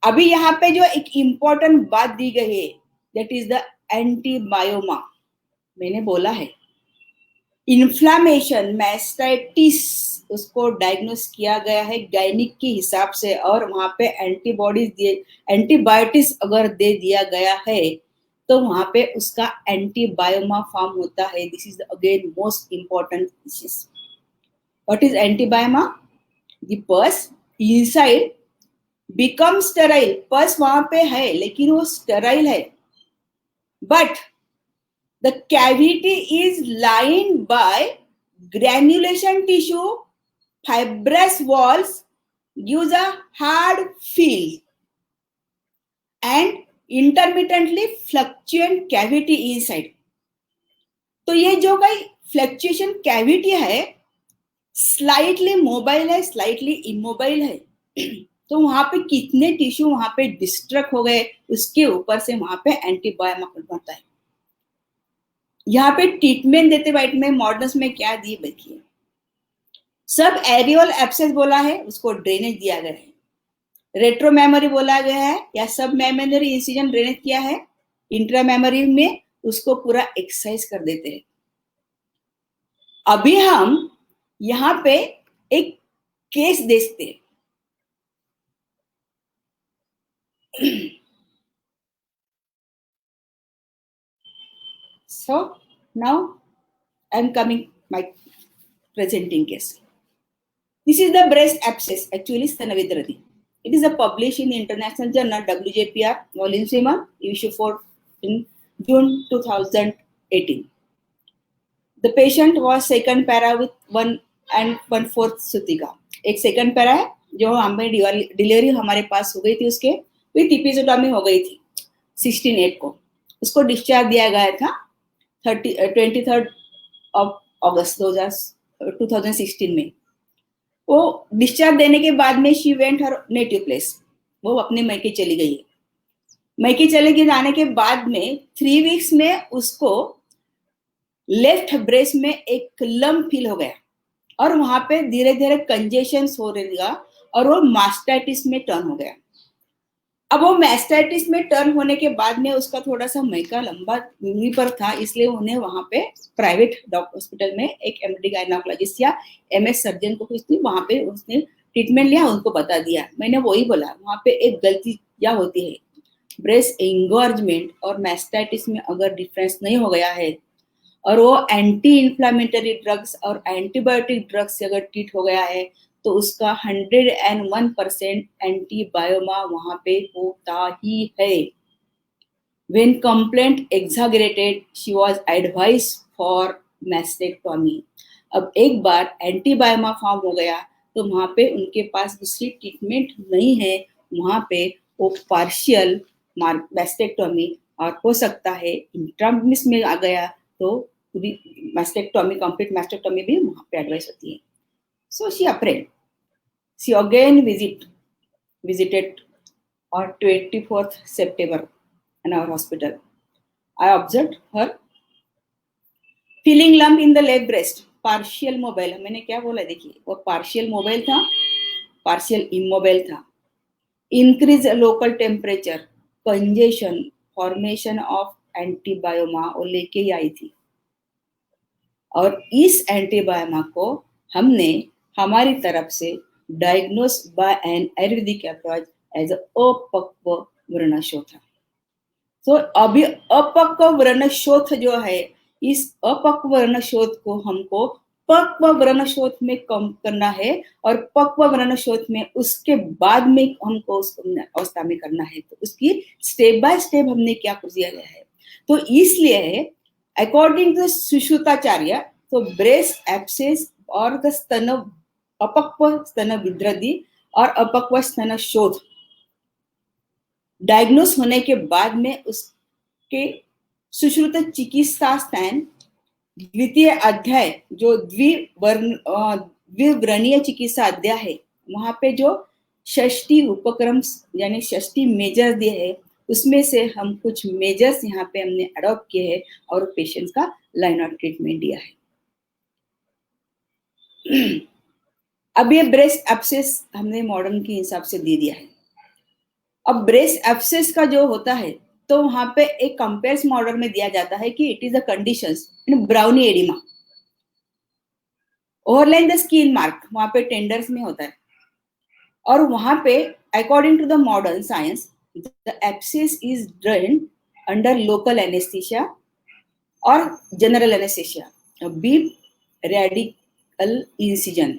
अभी यहाँ पे जो एक इंपॉर्टेंट बात दी गई है दैट इज द एंटीबायोमा। मैंने बोला है इन्फ्लामेशन मैस्टाइटिस उसको डायग्नोस किया गया है गायनिक के हिसाब से, और वहां पे एंटीबॉडीज दिए, एंटीबायोटिक्स अगर दे दिया गया है तो वहां पे उसका एंटीबायोमा फॉर्म होता है। This is again most important disease. What is antibioma? The pus inside become sterile, pus वहां पे है लेकिन वो स्टेराइल है, but the cavity is lined by granulation tissue, fibrous walls gives a hard feel and intermittently fluctuant cavity inside। तो ये जो भाई फ्लक्चुएशन कैविटी है स्लाइटली मोबाइल है, स्लाइटली इमोबाइल है, तो वहां पे कितने टिश्यू वहां पे डिस्ट्रक्ट हो गए उसके ऊपर से वहां पे एंटीबायोमा बनता है। यहाँ पे ट्रीटमेंट देते वाइट में मॉडर्न्स में क्या दिए देखिए, सब एरियल एब्सेस बोला है उसको ड्रेनेज दिया गया है, रेट्रो मेमोरी बोला गया है या सब मेमोरी इंसिजन ड्रेनेज किया है, इंट्रा मेमोरी में उसको पूरा एक्सरसाइज कर देते हैं। अभी हम यहाँ पे एक केस देखते हैं। So now I am coming my presenting case. This is the breast abscess, actually Stanavidradi. It is published in the International Journal WJPR, Volume 7, Issue 4 in June 2018. The patient was second para with 1 1/4 सुतिका। एक second para है जो हमें delivery हमारे पास हो गई थी, उसके with एपिसोडोमी हो गई थी 16/8 को। उसको डिस्चार्ज दिया गया था 23 अगस्त 2016 में। वो डिस्चार्ज देने के बाद में she went her native place, वो अपने मैके चली गई है। मैके चले गए जाने के बाद में 3 वीक्स में उसको लेफ्ट ब्रेस्ट में एक लम्प फील हो गया और वहां पे धीरे धीरे कंजेशन हो रहेगा और वो मास्टाइटिस में टर्न हो गया। अब वो मास्टाइटिस में टर्न होने के बाद में उसका थोड़ा सा मैका लंबा दूरी पर था, इसलिए उन्हें वहां पे प्राइवेट डॉक्टर हॉस्पिटल में एक एमडी गायनोकोलॉजिस्ट या एमएस सर्जन को कुछ थी, वहां पे उसने ट्रीटमेंट लिया, उनको बता दिया। मैंने वही बोला, वहां पे एक गलती क्या होती है, ब्रेस्ट एंगॉर्जमेंट और मास्टाइटिस में अगर डिफरेंस नहीं हो गया है और वो एंटी इंफ्लेमेटरी ड्रग्स और एंटीबायोटिक ड्रग्स से अगर ट्रीट हो गया है तो उसका 101% एंटीबायोमा वहां पे होता ही है। When complaint exaggerated, she was advised for mastectomy. अब एक बार एंटीबायोमा फॉर्म हो गया तो वहां पे उनके पास दूसरी ट्रीटमेंट नहीं है, वहां पे वो पार्शियल मैस्टेक्टोमी और हो सकता है इंट्रामिस में आ गया तो पूरी मैस्टेक्टोमी, कंप्लीट मैस्टेक्टोमी भी वहां पे एडवाइस होती है। So she afraid. She again visited on 24th September in our hospital. I observed her feeling lump in the left breast, partial mobile. मैंने क्या बोला देखिए, वो partial mobile था, partial immobile था. Increase local temperature, congestion, formation of एंटीबायोमा वो लेके ही आई थी और इस एंटीबायोमा को हमने हमारी तरफ से diagnose by an Ayurvedic approach as अपक्व व्रणशोथ। तो अभी अपक्व व्रणशोथ जो है, इस अपक्व व्रणशोथ को हमको पक्व व्रणशोथ में कम करना है और पक्व व्रणशोथ में उसके बाद में हमको उस अवस्था में करना है। तो उसकी स्टेप बाय स्टेप हमने क्या कर दिया गया है। तो इसलिए अकॉर्डिंग टू सुश्रुताचार्य, तो ब्रेस्ट एब्सेस और द स्तन अपक्व स्तन विद्रदी और अपक्व स्तन शोथ डायग्नोस होने के बाद में उसके सुश्रुत चिकित्सा स्थान द्वितीय अध्याय जो द्विव्रणीय चिकित्सा अध्याय है, वहां पे जो 60 उपक्रम यानी 60 मेजर्स दिए है, उसमें से हम कुछ मेजर्स यहाँ पे हमने अडॉप्ट किए हैं और पेशेंट्स का लाइन ऑफ ट्रीटमेंट दिया है। अब ये ब्रेस्ट एब्सेस हमने मॉडर्न के हिसाब से दे दिया है। अब ब्रेस्ट एब्सेस का जो होता है तो वहां पे एक कंपेयर्स मॉडल में दिया जाता है कि it is the conditions in brawny oedema, overlying the skin mark, वहां पे टेंडर्स में होता है और वहां पे according to the modern science the abscess is drained under local anaesthesia और general anaesthesia via radical incision.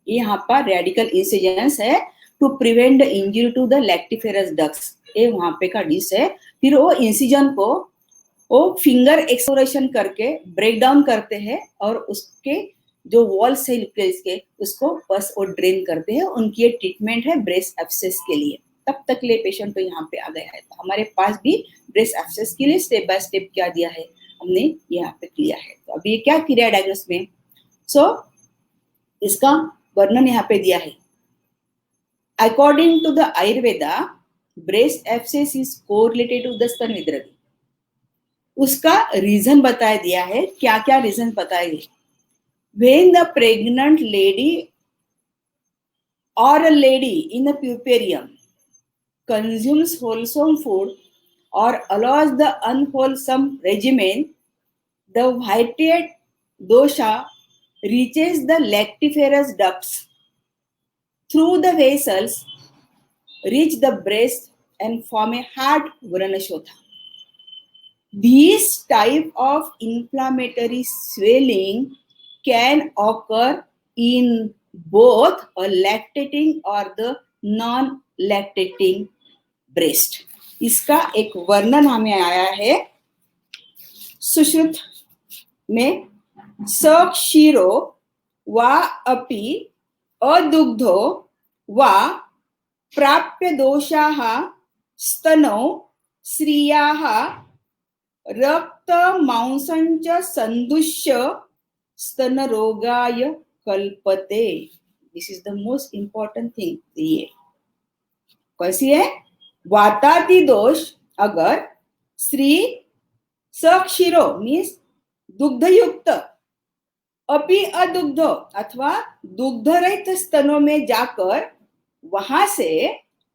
यहाँ पर रेडिकल इंसिजन है to prevent the injury to the lactiferous ducts, ये वहां पे का डिश है। फिर वो इंसिजन को वो फिंगर एक्सप्लोरेशन करके ब्रेक डाउन करते हैं और उसके जो वॉल्स है के उसको बस वो ड्रेन करते हैं। उनकी ये ट्रीटमेंट है ब्रेस्ट एब्सेस के लिए। तब तक ले पेशेंट तो यहाँ पे आ गया है। तो हमारे पास भी ब्रेस्ट एब्सेस के लिए स्टेप बाय स्टेप क्या दिया है हमने यहाँ पे किया है। तो अभी क्या किया डायग्नोस में, सो इसका वर्णन यहाँ पे दिया है। According to the Ayurveda breast abscess is correlated to the stana vidradhi. उसका रीजन बताया दिया है, क्या क्या रीजन बताए गए। When the pregnant lady or a lady in the puerperium consumes wholesome food or allows the unwholesome regimen, the whitehead dosha reaches the lactiferous ducts through the vessels, reach the breast and form a hard vranashotha. This type of inflammatory swelling can occur in both a lactating or the non-lactating breast. इसका एक वर्णन हमें आया है सुश्रुत में। सक्षीरो वा अपि अदुग्धो वा प्राप्य दोषाः स्तनौ स्त्रियाः रक्त मांसंच संदुष्य स्तन रोगाय कल्पते। This is the most important thing. ये कैसी है? वाताति दोष अगर श्री सक्षीरो मीन्स दुग्धयुक्त अपि अदुग्ध अथवा दुग्ध रहित स्तनों में जाकर वहां से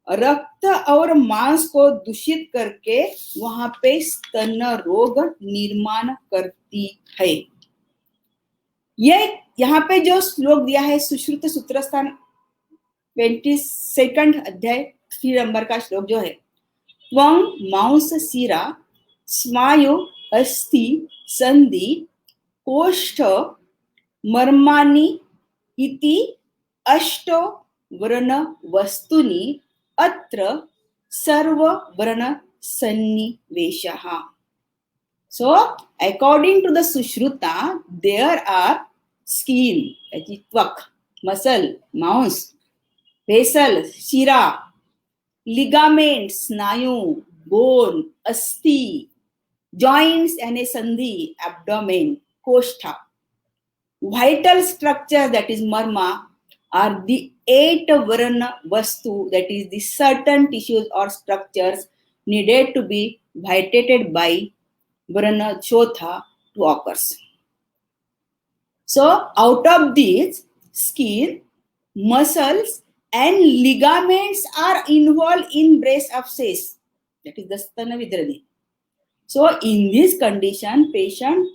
रक्त और मांस को दूषित करके वहां पे स्तन रोग निर्माण करती है। ये यहाँ पे जो श्लोक दिया है सुश्रुत सूत्रस्थान 22 अध्याय 3 नंबर का श्लोक जो है, त्वं मांस शिरा स्नायु अस्थि संधि कोष्ठ मर्माणि इति अष्टो वर्ण वस्तुनि अत्र सर्व वर्ण सन्निवेशः। So according to the Sushruta, there are skin, त्वक, muscle, मांस, vessel, शिरा, ligaments, स्नायु, bone, अस्थि, joints and a sandhi, abdomen, कोष्ठा. Vital structure, that is marma, are the 8 varna vastu, that is the certain tissues or structures needed to be vitated by varna chotha to occurs. So out of these, skin, muscles and ligaments are involved in breast abscess, that is the stana vidradi. So in this condition, patient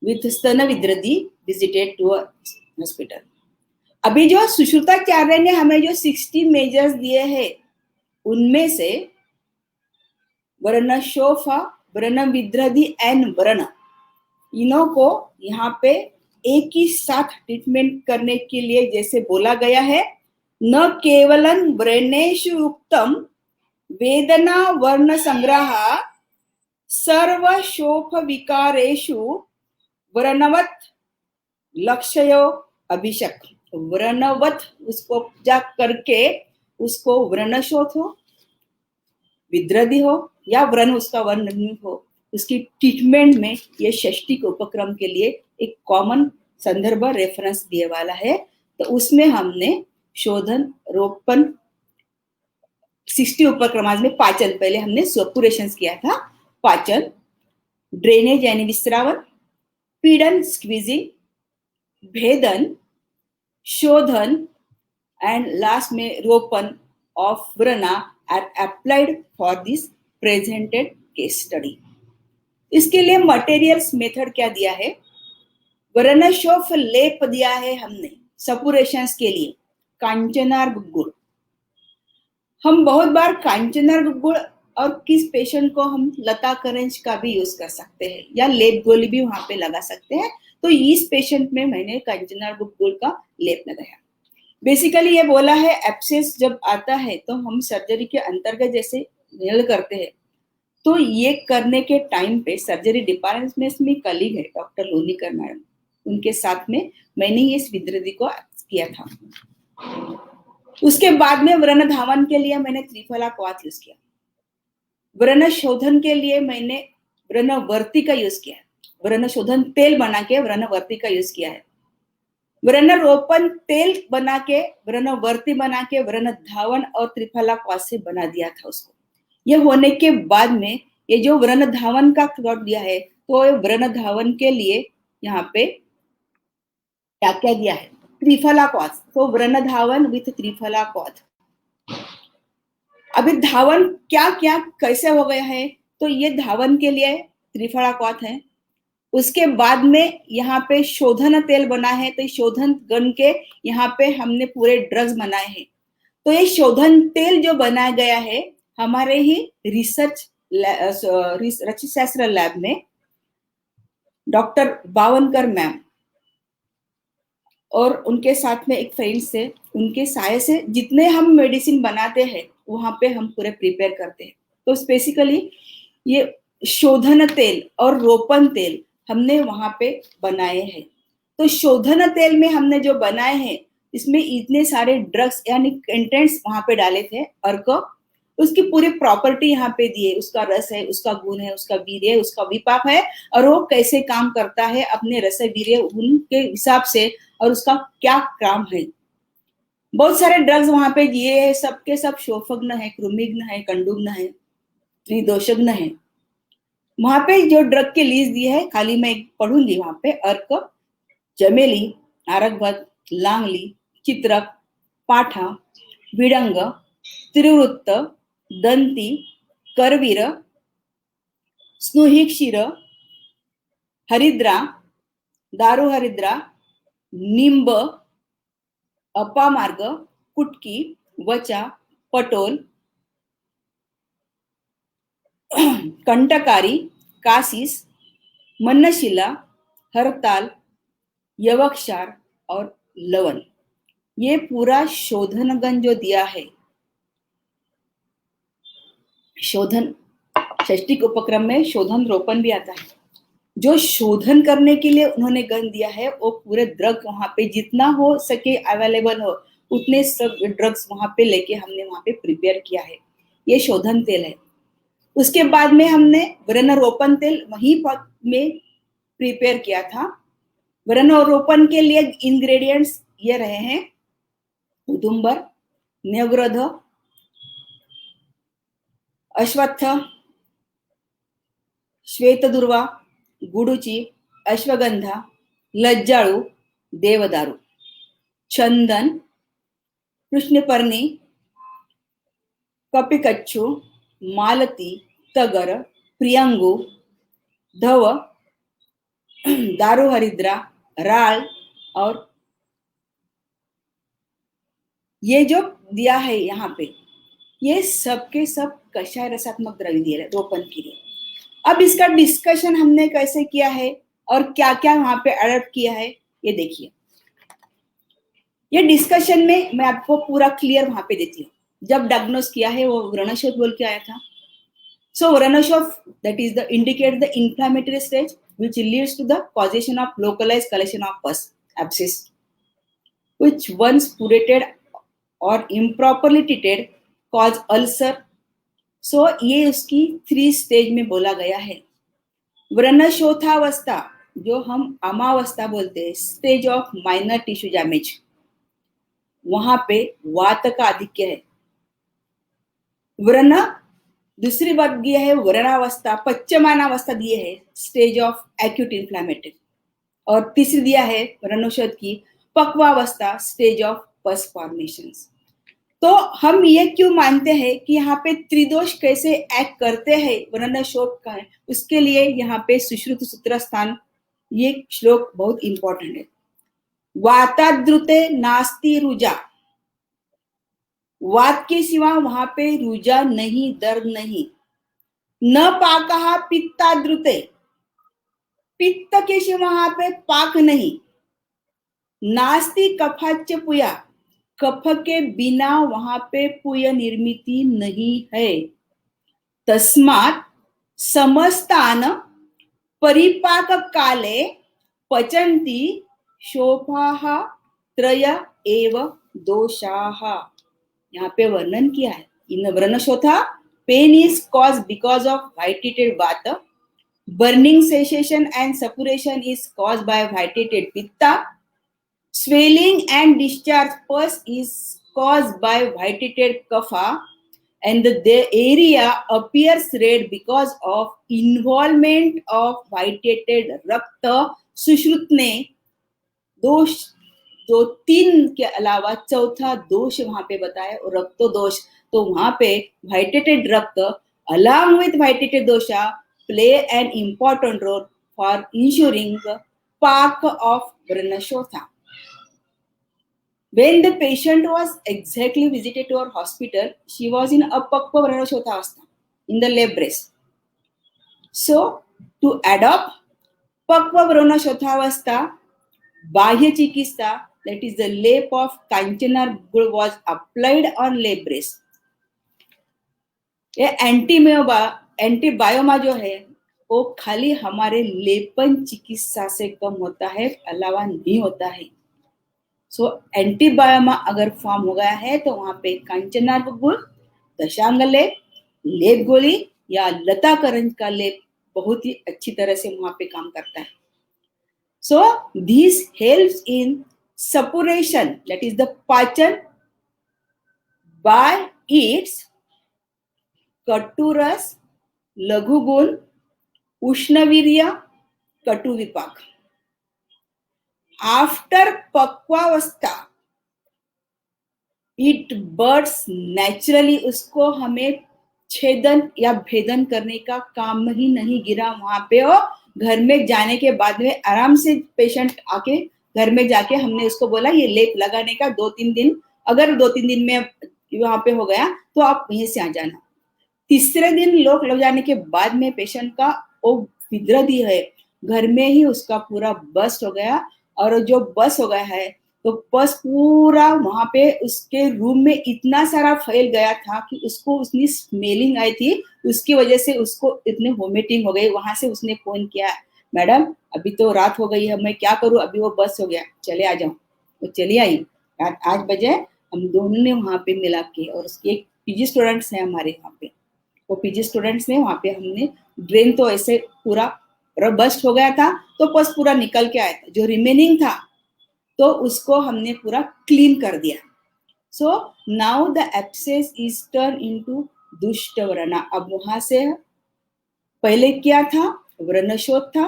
with stana vidradi visited to a hospital. अभी जो सुश्रुताचार्य ने हमें जो 60 measures दिए हैं उनमें से वर्ण शोफा, वर्ण विद्रधि एंड वर्ण, इनों को यहाँ पे एक ही साथ ट्रीटमेंट करने के लिए जैसे बोला गया है, न केवलं व्रणेषु युक्तम वेदना वर्ण संग्रह सर्व शोफ विकारेषु वर्णवत लक्ष्यो अभिषेक, व्रणवत उसको उपजा करके उसको व्रणशोथ हो, विद्रधि हो या व्रण उसका वर्ण हो, उसकी ट्रीटमेंट में ये षष्टिक उपक्रम के लिए एक कॉमन संदर्भ रेफरेंस दिए वाला है। तो उसमें हमने शोधन, रोपण, 60 उपक्रम में पाचन, पहले हमने सपुरेशंस किया था, पाचन, ड्रेनेज यानी विस्रावन, पीड़न स्क्वीजिंग, भेदन, शोधन एंड लास्ट में रोपण ऑफ व्रणा are applied for this presented case study. इसके लिए मटेरियल्स मेथड क्या दिया है? व्रणशोफ लेप दिया है हमने सपुरेशंस के लिए, कांचनार गुग्गुल। हम बहुत बार कांचनार गुग्गुल और किस पेशेंट को हम लता करेंज का भी यूज कर सकते हैं या लेप गोली भी वहां पे लगा सकते हैं। तो इस पेशेंट में मैंने कांचनार गुग्गुल का लेप लगाया। बेसिकली ये बोला है एब्सेस जब आता है तो हम सर्जरी के अंतर्गत जैसे नील करते हैं, तो ये करने के टाइम पे सर्जरी डिपार्टमेंट में कलीग है डॉक्टर लोनीकर मैडम, उनके साथ में मैंने इस विद्रधि को किया था। उसके बाद में व्रण धावन के लिए मैंने त्रिफला क्वाथ यूज किया, व्रण शोधन के लिए मैंने व्रणवर्ती का यूज किया, व्रण शोधन तेल बना के व्रणवर्ती का यूज किया है, व्रण रोपण तेल बना के व्रणवर्ती बना के व्रण धावन और त्रिफला क्वाथ से बना दिया था उसको। ये होने के बाद में ये जो व्रण धावन का प्लॉट दिया है, तो व्रण धावन के लिए यहाँ पे क्या क्या दिया है? त्रिफला क्वाथ, तो व्रण धावन विथ त्रिफला क्वाथ। अभी धावन क्या क्या कैसे हो गया है? तो ये धावन के लिए त्रिफला क्वाथ है। उसके बाद में यहाँ पे शोधन तेल बना है, तो शोधन गन के यहाँ पे हमने पूरे ड्रग्स बनाए हैं। तो ये शोधन तेल जो बनाया गया है हमारे ही रिसर्च शास्त्र लैब में डॉक्टर बावनकर मैम और उनके साथ में एक फ्रेंड से, उनके सहाय से जितने हम मेडिसिन बनाते हैं वहां पे हम पूरे प्रिपेयर करते हैं। तो स्पेसिकली ये शोधन तेल और रोपण तेल हमने वहां पे बनाए हैं। तो शोधन तेल में हमने जो बनाए हैं इसमें इतने सारे ड्रग्स यानी कंटेंट्स वहां पे डाले थे, अर्क उसकी पूरी प्रॉपर्टी यहाँ पे दी है, उसका रस है, उसका गुण है, उसका वीर्य है, उसका विपाक है और वो कैसे काम करता है अपने रस वीर्य गुण के हिसाब से और उसका क्या काम है। बहुत सारे ड्रग्स वहां पे दिए हैं, सबके सब शोफग्न है, क्रुमिग्न है, कंडुग्न है, त्रिदोषग्न है। वहां पे जो ड्रग के लीज दिए है, खाली मैं पढ़ूंगी वहां पे, अर्क, चमेली, आरकभत, लांगली, चित्रक, पाठा, विडंग, त्रिवृत्त, दंती, करवीर, स्नुहिक्षीर, हरिद्रा, दारू हरिद्रा, निंब, अपामार्ग, कुटकी, वचा, पटोल, कंटकारी, कासिस, मन्नशिला, हरताल, यवक्षार और लवन। ये पूरा शोधनगण जो दिया है, शोधन षष्टिक उपक्रम में शोधन रोपण भी आता है। जो शोधन करने के लिए उन्होंने गन दिया है, वो पूरे ड्रग वहां पे जितना हो सके अवेलेबल हो उतने सब ड्रग्स वहां पे लेके हमने वहां पे प्रिपेयर किया है। ये शोधन तेल है। उसके बाद में हमने वृणरोपण तेल वहीं में प्रिपेयर किया था। वृणरोपण के लिए इंग्रेडिएंट्स ये रहे हैं: उदुम्बर, न्यग्रध, अश्वत्थ, श्वेतदुर्वा, गुडुची, अश्वगंधा, लज्जाळू, देवदारू, चंदन, कृष्णपर्णी, कपिकच्छु, मालती, तगर, प्रियंगू, धव, दारू हरिद्रा, राल और ये जो दिया है यहाँ पे, ये सबके सब कषाय रसात्मक द्रव्य दिए रोपण के लिए। अब इसका डिस्कशन हमने कैसे किया है और क्या क्या वहां पे अडॉप्ट किया है, ये देखिए। ये डिस्कशन में मैं आपको पूरा क्लियर वहां पे देती हूँ। जब डायग्नोस किया है वो व्रणशोथ बोल के आया था। सो व्रणशोथ that is the indicate the inflammatory stage which leads to the causation of localized collection of pus abscess which once purgated or improperly treated cause ulcer. सो ये उसकी 3 स्टेज में बोला गया है। व्रणशोथावस्था जो हम अमावस्था बोलते हैं, stage of minor tissue damage, वहां पे वात का आधिक्य है। व्रण दूसरी बात दिया है व्रणावस्था, पच्चमानावस्था दिए है, स्टेज ऑफ एक्यूट इन्फ्लेमेटरी। और तीसरी दिया है व्रणोषध की पक्वावस्था, स्टेज ऑफ पस फॉर्मेशंस। तो हम ये क्यों मानते हैं कि यहाँ पे त्रिदोष कैसे एक्ट करते हैं व्रणशोथ का, उसके लिए यहाँ पे सुश्रुत सूत्र स्थान ये श्लोक बहुत इंपॉर्टेंट है। वाताद्रुते नास्ति रुजा, वात के सिवा वहां पे रुजा नहीं, दर्द नहीं। न पाकहा पित्ताद्रुते, पित्त के सिवा वहां पे पाक नहीं। नास्ति कफाच पुया, कफ के बिना वहां पे पुय निर्मिति नहीं है। तस्मात् समस्तान परिपाक काले पचन्ति शोभाः त्रय एव दोषाः। यहाँ पे वर्णन किया है। इन व्रणशोथा pain is cause because of vitiated vata, burning sensation and suppuration is cause by vitiated pitta, swelling and discharge pus is caused by vitiated kapha, and the area appears red because of involvement of vitiated रक्त। सुश्रुत ने दोष जो 3 के अलावा चौथा दोष वहां पे बताया, और रक्तो दोष। तो वहां पे vitiated रक्त along with vitiated dosha play an important role for ensuring the paak of Vranashotha. When the patient was exactly visited to our hospital, she was in apakva vranashothavastha, in the lab brace. So, to adopt pakva vranashothavastha, bahya chikitsa, that is the lap of Kanchanar Gul was applied on lab brace. ये एंटीबायोमा जो है वो खाली हमारे लेपन चिकित्सा से कम होता है, अलावा नहीं होता है। सो एंटीबायोमा अगर फॉर्म हो गया है तो वहां पे कांचनार्क गुल, दशांग लेप, लेप गोली या लता करंज का लेप बहुत ही अच्छी तरह से वहां पे काम करता है। So this helps in suppuration, that is the पाचन by its कटुरस, लघुगुण, उष्णवीर्य, कटु विपाक. आफ्टर पक्वावस्था इट बर्ड्स नेचुरली, उसको हमें छेदन या भेदन करने का काम ही नहीं गिरा वहां पे. और घर में जाने के बाद में आराम से पेशेंट आके घर में जाके हमने उसको बोला ये लेप लगाने का 2-3 दिन, अगर 2-3 दिन में वहां पे हो गया तो आप वहीं से आ जाना. तीसरे दिन लोग लग जाने के बाद में पेशेंट का वो विद्रदी है घर में ही उसका पूरा बस्ट हो गया. और जो बस्ट हो गया है तो बस पूरा वहां पे उसके रूम में इतना सारा फैल गया था कि उसको उसने स्मेलिंग आई थी, उसकी वजह से उसको इतने वोमिटिंग हो गई. वहां से उसने फोन किया, मैडम अभी तो रात हो गई है, मैं क्या करूं, अभी वो बस हो गया, चले आ जाओ. वो चली आई. रात 8 बजे हम दोनों ने वहां पे मिला के, और उसके एक पीजी स्टूडेंट्स हैं हमारे वहां पे, वो पीजी स्टूडेंट्स ने वहां पे हमने ड्रेन तो ऐसे पूरा बस्ट हो गया था तो बस पूरा निकल के आया था, जो रिमेनिंग था तो उसको हमने पूरा क्लीन कर दिया. So now the abscess is turn into दुष्ट व्रणा. अब वहां से पहले क्या था, व्रणशोथ था,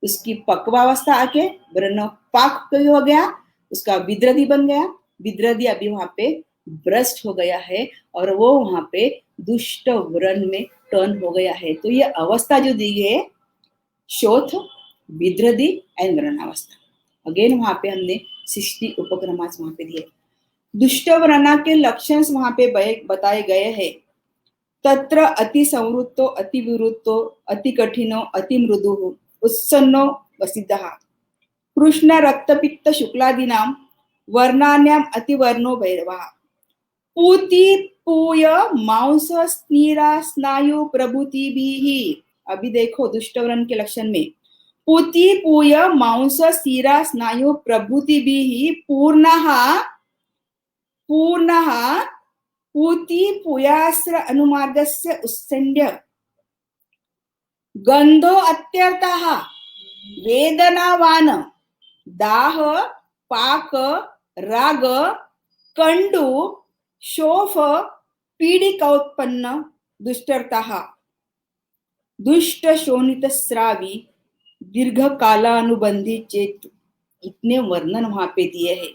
उसकी पक्वावस्था आके व्रणपाक हो गया, उसका विद्रदी बन गया. विद्रदी अभी वहां पे ब्रस्ट हो गया है और वो वहां पे दुष्ट व्रण में टर्न हो गया है. तो ये अवस्था जो दी है, शोथ, विद्रदी एंड व्रणावस्था. अगेन वहां पे हमने 60 उपक्रमास वहां पे दिए. दुष्ट व्रणा के लक्षण वहां पे बताए गए हैं. तत्र अति संवृत्तो, अति विवृत्तो, अति कठिनो, अति मृदु, उत्सन्नो वसिद्धः. कृष्ण रक्तपित्त शुक्लादीनां वर्णान्याम अतिवर्णो भैरवः. पूति पूय मांस स्नीरा स्नायु प्रभृतिभिः. अभी देखो दुष्ट व्रण के लक्षण में, पूति पूय मांस स्नीरा स्नायु प्रभृतिभिः पूर्णः पूर्णः पूति पूयास्र अनुमार्गस्य उत्संड्य गंधो अत्यर्थः वेदनावान दाह पाक राग कंडु शोफ पीड़िकोत्पन्न दुष्टर्थः दुष्ट शोणित स्रावी दीर्घ कालानुबंधी चेत. इतने वर्णन वहां पे दिए हैं.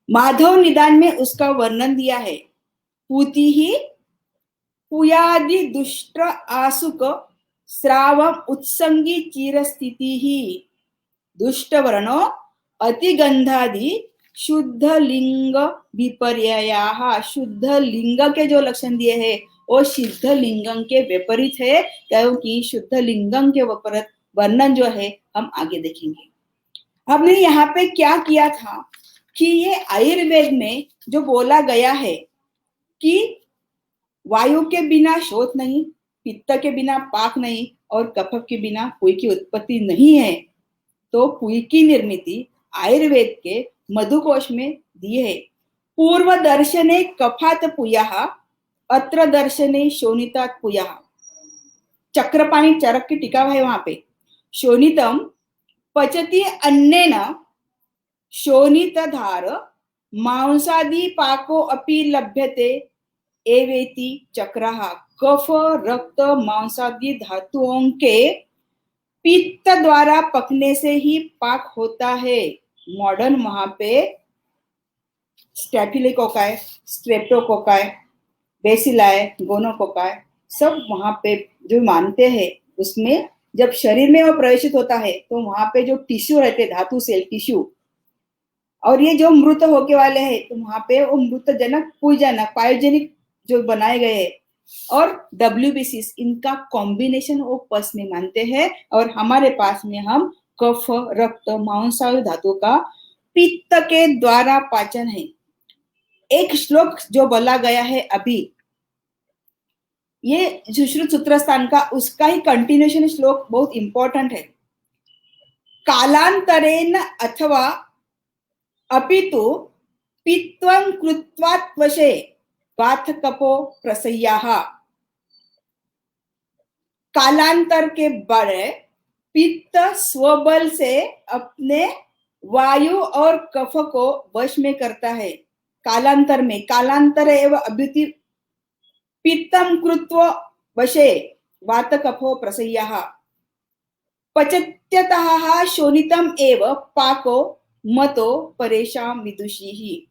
माधव निदान में उसका वर्णन दिया है. पूति ही पुयादि दुष्ट आसुक श्रावम उत्संगी चीर स्थिति ही. दुष्ट वर्णो अतिगंधादि शुद्ध लिंग विपर्यया. शुद्ध लिंग के जो लक्षण दिए हैं वो शुद्ध लिंगम के विपरीत है, क्योंकि शुद्ध लिंगम के विपरीत वर्णन जो है हम आगे देखेंगे. हमने यहाँ पे क्या किया था कि ये आयुर्वेद में जो बोला गया है कि वायु के बिना शोथ नहीं, पित्त के बिना पाक नहीं और कफ के बिना पुई की उत्पत्ति नहीं है. तो पुई की निर्मिति आयुर्वेद के मधुकोश में दी है. पूर्व दर्शने कफात पुयः, अत्र दर्शने शोणितात् पुयः. चक्रपाणी चरक की टीका है वहां पे. शोणितम पचति अन्नेन शोणितधार मांसादि पाको अपि लभ्यते एवेति चक्रः. कफ रक्त मांसादि धातुओं के पित्त द्वारा पकने से ही पाक होता है. मॉडर्न वहां पे स्टेफिलोकोकाई, स्ट्रेप्टोकोकाई, बेसिलाई, गोनोकोकाई सब वहां पे जो मानते हैं, उसमें जब शरीर में वो प्रवेशित होता है तो वहां पे जो टिश्यू रहते, धातु सेल टिश्यू, और ये जो मृत होके वाले हैं तो वहां पे वो मृत जनक पुईजनक पायोजेनिक जो बनाए गए हैं और WBC इनका कॉम्बिनेशन वो पस में मानते हैं. और हमारे पास में हम कफ रक्त मांसाहारी धातु का पित्त के द्वारा पाचन है. एक श्लोक जो बोला गया है अभी, ये सुश्रुत सूत्र स्थान का, उसका ही कंटिन्यूएशन श्लोक बहुत इंपॉर्टेंट है. कालांतरेण अथवा अपितु पित्वं कृत्वात्वशे बाथ कपो प्रसह्याः. कालांतर के बड़े पित्त स्वबल से अपने वायु और कफ को वश में करता है. कालांतर एव अभ्युति पित्तं कृत्वा वशे वातकफो प्रसह्यः पचत्यतः शोणितम् एव पाको मतो परेशान विदुषी।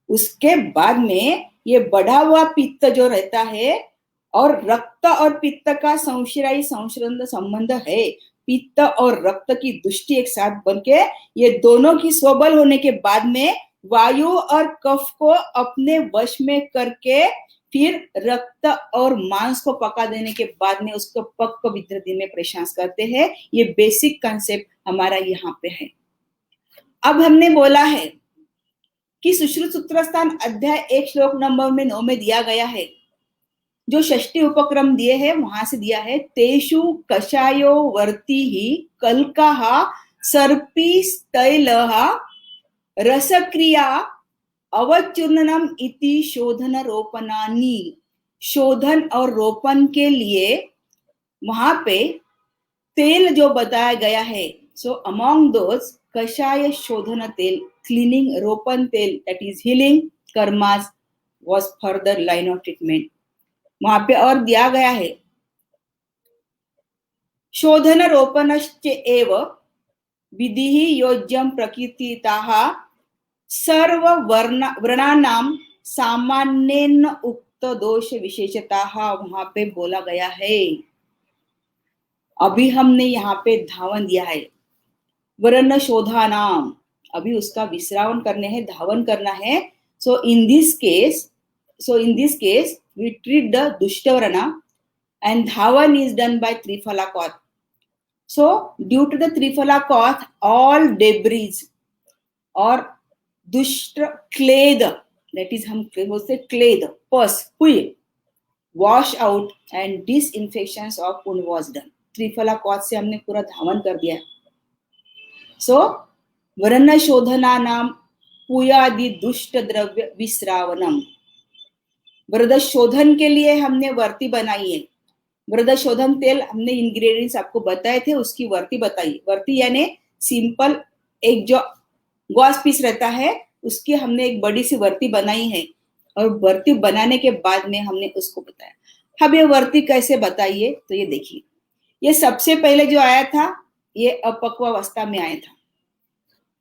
उसके बाद में ये बढ़ा हुआ पित्त जो रहता है और रक्त और पित्त का संश्रयी संश्रंद संबंध है, पित्त और रक्त की दुष्टि एक साथ बनके ये दोनों की स्वबल होने के बाद में वायु और कफ को अपने वश में करके फिर रक्त और मांस को पका देने के बाद में उसको पक्क विधि में प्रशंस करते हैं। ये बेसिक कंसेप्ट हमारा यहाँ पे है। अब हमने बोला है कि सुश्रुत सूत्रस्थान अध्याय 1 श्लोक नंबर 9 में दिया गया है, जो षष्ठी उपक्रम दिए हैं वहां से दिया है, तेषु कषायो वर्ती ही कल्कः सर्पी तैलः रसक्रिया अवचूर्णनम इति शोधन रोपणानि। शोधन और रोपण के लिए वहां पे तेल जो बताया गया है, सो अमॉन्ग दोज कषाय शोधन तेल, क्लीनिंग रोपण तेल, that is healing karmas was further line of treatment. वहां पे और दिया गया है, शोधन रोपणश्च एव विधिः योज्यं प्रकृतितः सर्व वर्णानां सामान्येन उक्त दोष विशेषतः वहां पे बोला गया है। अभी हमने यहाँ पे धावन दिया है, वर्ण शोधानाम, अभी उसका विश्रावण करने है, धावन करना है। So in this case we treat the dushtavarana and dhavan is done by Triphala Koth. So due to the Triphala Koth, all debris or dushta clade, that is हम बोलते clade, pus, पुई, wash out and disinfections of wound was done. Triphala Koth से हमने पूरा धावन कर दिया। So वर्ण शोधना नाम पुयादि दुष्ट द्रव्य विश्रावनम, व्रत शोधन के लिए हमने वर्ती बनाई है। व्रत शोधन तेल हमने इंग्रेडिएंट्स आपको बताए थे, उसकी वर्ती बताई। वर्ती यानी सिंपल एक जो गॉस पीस रहता है उसकी हमने एक बड़ी सी वर्ती बनाई है, और वर्ती बनाने के बाद में हमने उसको बताया। अब ये वर्ती कैसे बताइए, तो ये देखिए, ये सबसे पहले जो आया था ये अपक्वावस्था में आया था,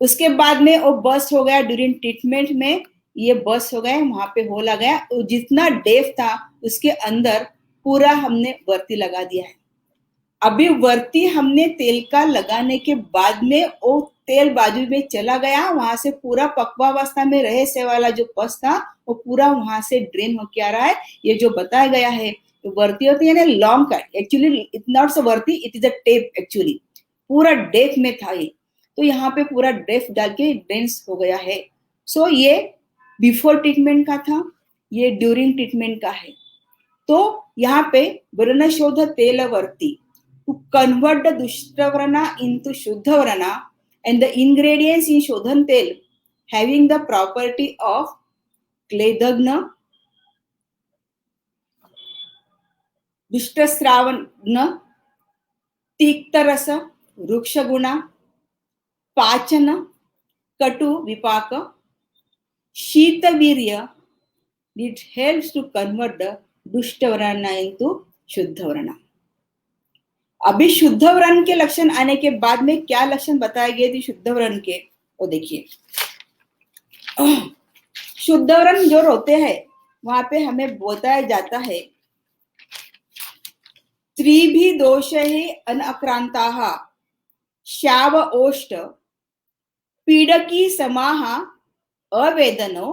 उसके बाद में वो बस्ट हो गया ड्यूरिंग ट्रीटमेंट में, ये बस हो गए, वहां पे होला गया, जितना डेफ था उसके अंदर पूरा हमने वर्ती लगा दिया है। अभी वर्ती हमने तेल का लगाने के बाद में वो तेल बाजू में चला गया, वहां से पूरा पक्वावस्था में रहे से वाला जो पस था वो पूरा वहां से ड्रेन हो के आ रहा है। ये जो बताया गया है, तो वर्ती होती है ना long cut, actually it not so वर्ती, it is a tape, actually पूरा डेफ में था ये, तो यहाँ पे पूरा डेफ डाल के ड्रेन्स हो गया है। सो ये बिफोर ट्रीटमेंट का था, ये ड्यूरिंग ट्रीटमेंट का है। तो यहाँ पे वर्णशोध तेल वर्ती टू कन्वर्ट द दुष्टव्रणा इनटू शुद्धव्रणा एंड द इंग्रेडिएंट्स इन शोधन तेल हैविंग द प्रॉपर्टी ऑफ क्लेदग्न, दुष्टस्रावन, तिक्तरस, वृक्षगुणा, पाचन, कटु विपाक, शीतवीर्य, it helps to convert the दुष्टव्रणा into शुद्धव्रणा। अभी शुद्धव्रण के लक्षण आने के बाद में क्या लक्षण बताए गए थे शुद्धव्रण के, वो देखिए। शुद्धव्रण जो होते हैं वहां पे हमें बताया जाता है, त्रिभी दोष ही अनाक्रांताः शाव ओष्ठ पीडकी समाह अवेदनो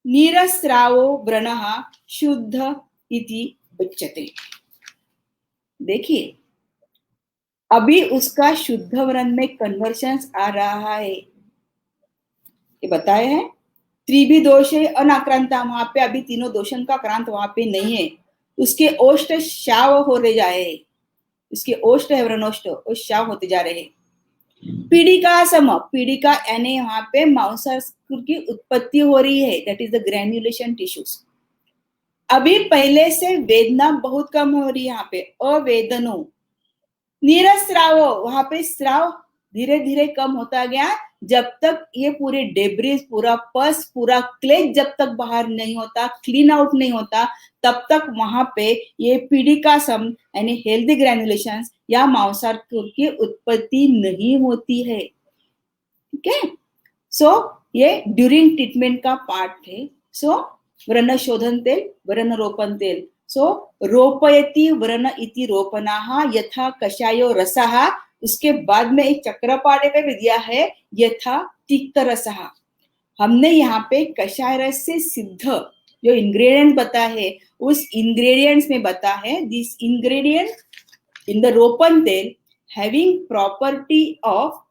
नीरस्रावो व्रणः शुद्ध इति उच्यते। देखिए अभी उसका शुद्ध व्रण में कन्वर्शन आ रहा है, ये बताया है। त्रिभी दोष है अनाक्रांता, वहां पे अभी तीनों दोषन का क्रांत वहां पे नहीं है, उसके ओष्ठ शाव हो रहे जा रहे, उसके ओष्ठ है व्रणोष्ठ, वो शाव होते जा रहे। पीड़िका सम, पीड़िका यानी वहां पे मांसाहार की उत्पत्ति हो रही है, दैट इज द ग्रैन्युलेशन टिश्यूज। अभी पहले से वेदना बहुत कम हो रही है, यहाँ पे अवेदनो, नीरस्राव, वहां पे स्राव धीरे धीरे कम होता गया, जब तक ये पूरे डेब्रिस, पूरा पस, पूरा क्ले जब तक बाहर नहीं होता, क्लीन आउट नहीं होता, तब तक वहां पे ये पीडिकासम यानी हेल्दी ग्रैनुलेशंस या मांसाहार की उत्पत्ति नहीं होती है। ठीक है, सो ये ड्यूरिंग ट्रीटमेंट का पार्ट है। सो व्रण शोधन तेल, व्रण रोपण तेल। सो रोपयति व्रण इति रोपणाः यथा कषायो रसः। उसके बाद में एक चक्रपाणी में भी दिया है यथा तिक्त रसः। हमने यहाँ पे कषाय रस से सिद्ध जो इंग्रेडिएंट बता है, उस इंग्रेडिएंट्स में बता है दिस इंग्रेडिएंट इन द रोपण तेल हैविंग प्रॉपर्टी ऑफ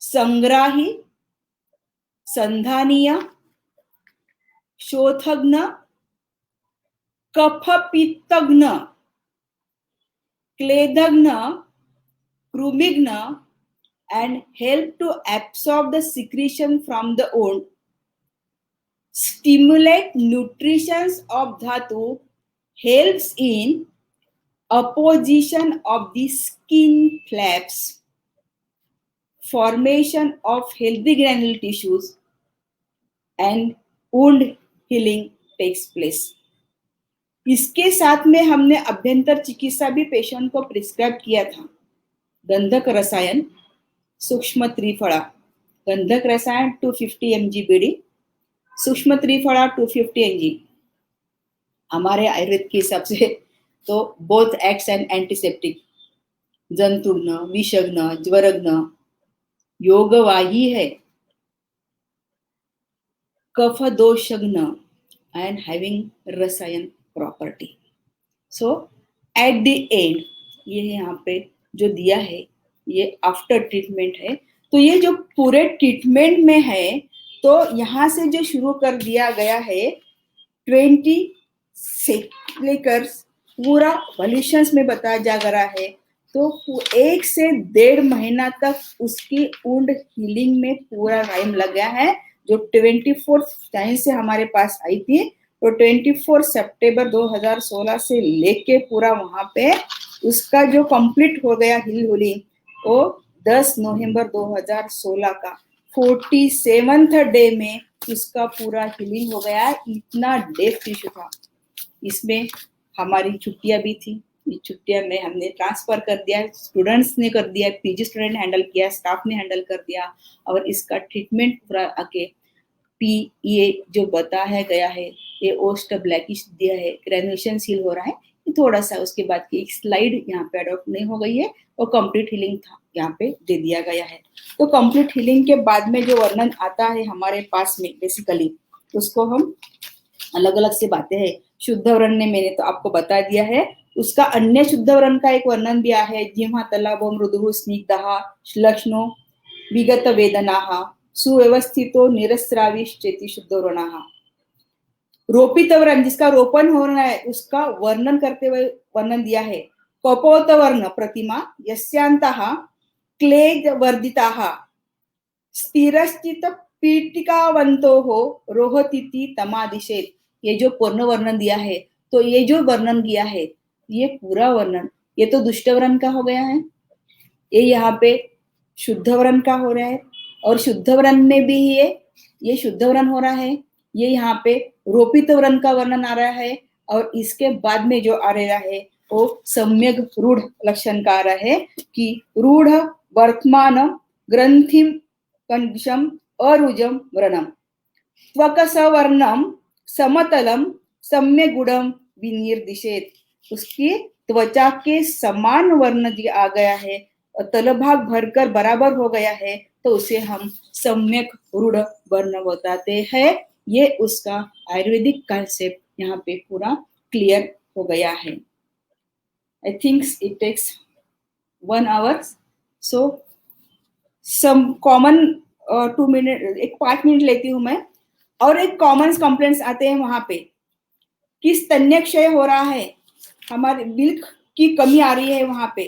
संग्राही, संधानीय, शोथग्न, कफपित्तघ्न, क्लेदघ्न, कृमिघ्न and help to absorb the secretion from the wound, stimulate nutrition of dhatu, helps in apposition of the skin flaps, formation of healthy granule tissues, and wound healing takes place. इसके साथ में हमने अभ्यंतर चिकित्सा भी पेशेंट को prescribe किया था। गंधक रसायन, सूक्ष्म त्रिफला, गंधक रसायन 250 mg बीडी, सूक्ष्म त्रिफला 250 mg। हमारे आयुर्वेद के हिसाब से तो बोथ एक्ट्स एंड एंटीसेप्टिक, जंतुघ्न, विषघ्न, ज्वरघ्न, योगवाही है, कफ दोषघ्न एंड हैविंग रसायन property. So at the end ये यहाँ पे जो दिया है ये आफ्टर ट्रीटमेंट है। तो ये जो पूरे ट्रीटमेंट में है, तो यहाँ से जो शुरू कर दिया गया है 20 से लेकर पूरा वॉल्यूशंस में बताया जा रहा है। तो 1 से 1.5 महीना तक उसकी वुंड हीलिंग में पूरा टाइम लग गया है। जो 24 टाइम से हमारे पास आई थी, तो 24 सितंबर 2016 से लेके पूरा वहां पे उसका जो कंप्लीट हो गया हीलिंग, वो 10 नवंबर 2016 का 47th डे में उसका पूरा हीलिंग हो गया। इतना डेप टिश्यू था। इसमें हमारी छुट्टियां भी थी, इस छुट्टियां में हमने ट्रांसफर कर दिया, स्टूडेंट्स ने कर दिया, पीजी स्टूडेंट हैंडल किया, स्टाफ ने हैंडल कर दिया, और इसका ट्रीटमेंट पूरा आके ये जो बताया गया है, ये ओस्ट ब्लैकिश दिया है, ग्रेनुलेशन सील हो रहा है थोड़ा सा। उसके बाद की एक स्लाइड यहाँ पे अडॉप्ट नहीं हो गई है, और कंप्लीट हीलिंग था यहाँ पे दे दिया गया है। तो कंप्लीट हीलिंग के बाद में जो वर्णन आता है हमारे पास में बेसिकली, उसको हम अलग अलग से बातें हैं। शुद्ध व्रण ने मैंने तो आपको बता दिया है, उसका अन्य शुद्ध व्रण का एक वर्णन दिया है। जिह्वा तलाभो मृदुः स्निग्धः श्लक्ष्णो विगत वेदनाः सुव्यवस्थितो निरस्राविश्चेति शुद्ध व्रणः। रोपित वर्ण जिसका रोपण हो रहा है, उसका वर्णन करते हुए वर्णन दिया है। कपोत वर्ण प्रतिमा यस्यांतः क्लेद वर्धिताः स्थिरस्थित पीठिकावन्तोः रोहतीति तमादिशेत। ये जो पूर्ण वर्णन दिया है, तो ये जो वर्णन किया है, ये पूरा वर्णन, ये तो दुष्ट वर्ण का हो गया है, ये यहाँ पे शुद्ध वर्ण का हो रहा है, और शुद्ध वर्ण में भी ये शुद्ध वर्ण हो रहा है। ये यहाँ पे रोपित वर्ण का वर्णन आ रहा है, और इसके बाद में जो आ रहा है वो सम्यक रूढ़ लक्षण का आ रहा है कि रूढ़ वर्तमान ग्रंथिम कंडशम अरुजम व्रणम त्वकस वर्णम समतलम सम्यक गुणम विनिर्दिशेत। उसकी त्वचा के समान वर्ण जो आ गया है, तलभाग भरकर बराबर हो गया है, तो उसे हम सम्यक रूढ़ वर्ण बताते हैं। ये उसका आयुर्वेदिक कॉन्सेप्ट यहाँ पे पूरा क्लियर हो गया है। I think it takes 1 hour, so some common 2 minute, एक 5 मिनट लेती हूँ मैं। और एक कॉमन कंप्लेंट्स आते हैं वहां पे कि स्तन्य क्षय हो रहा है, हमारे मिल्क की कमी आ रही है वहां पे।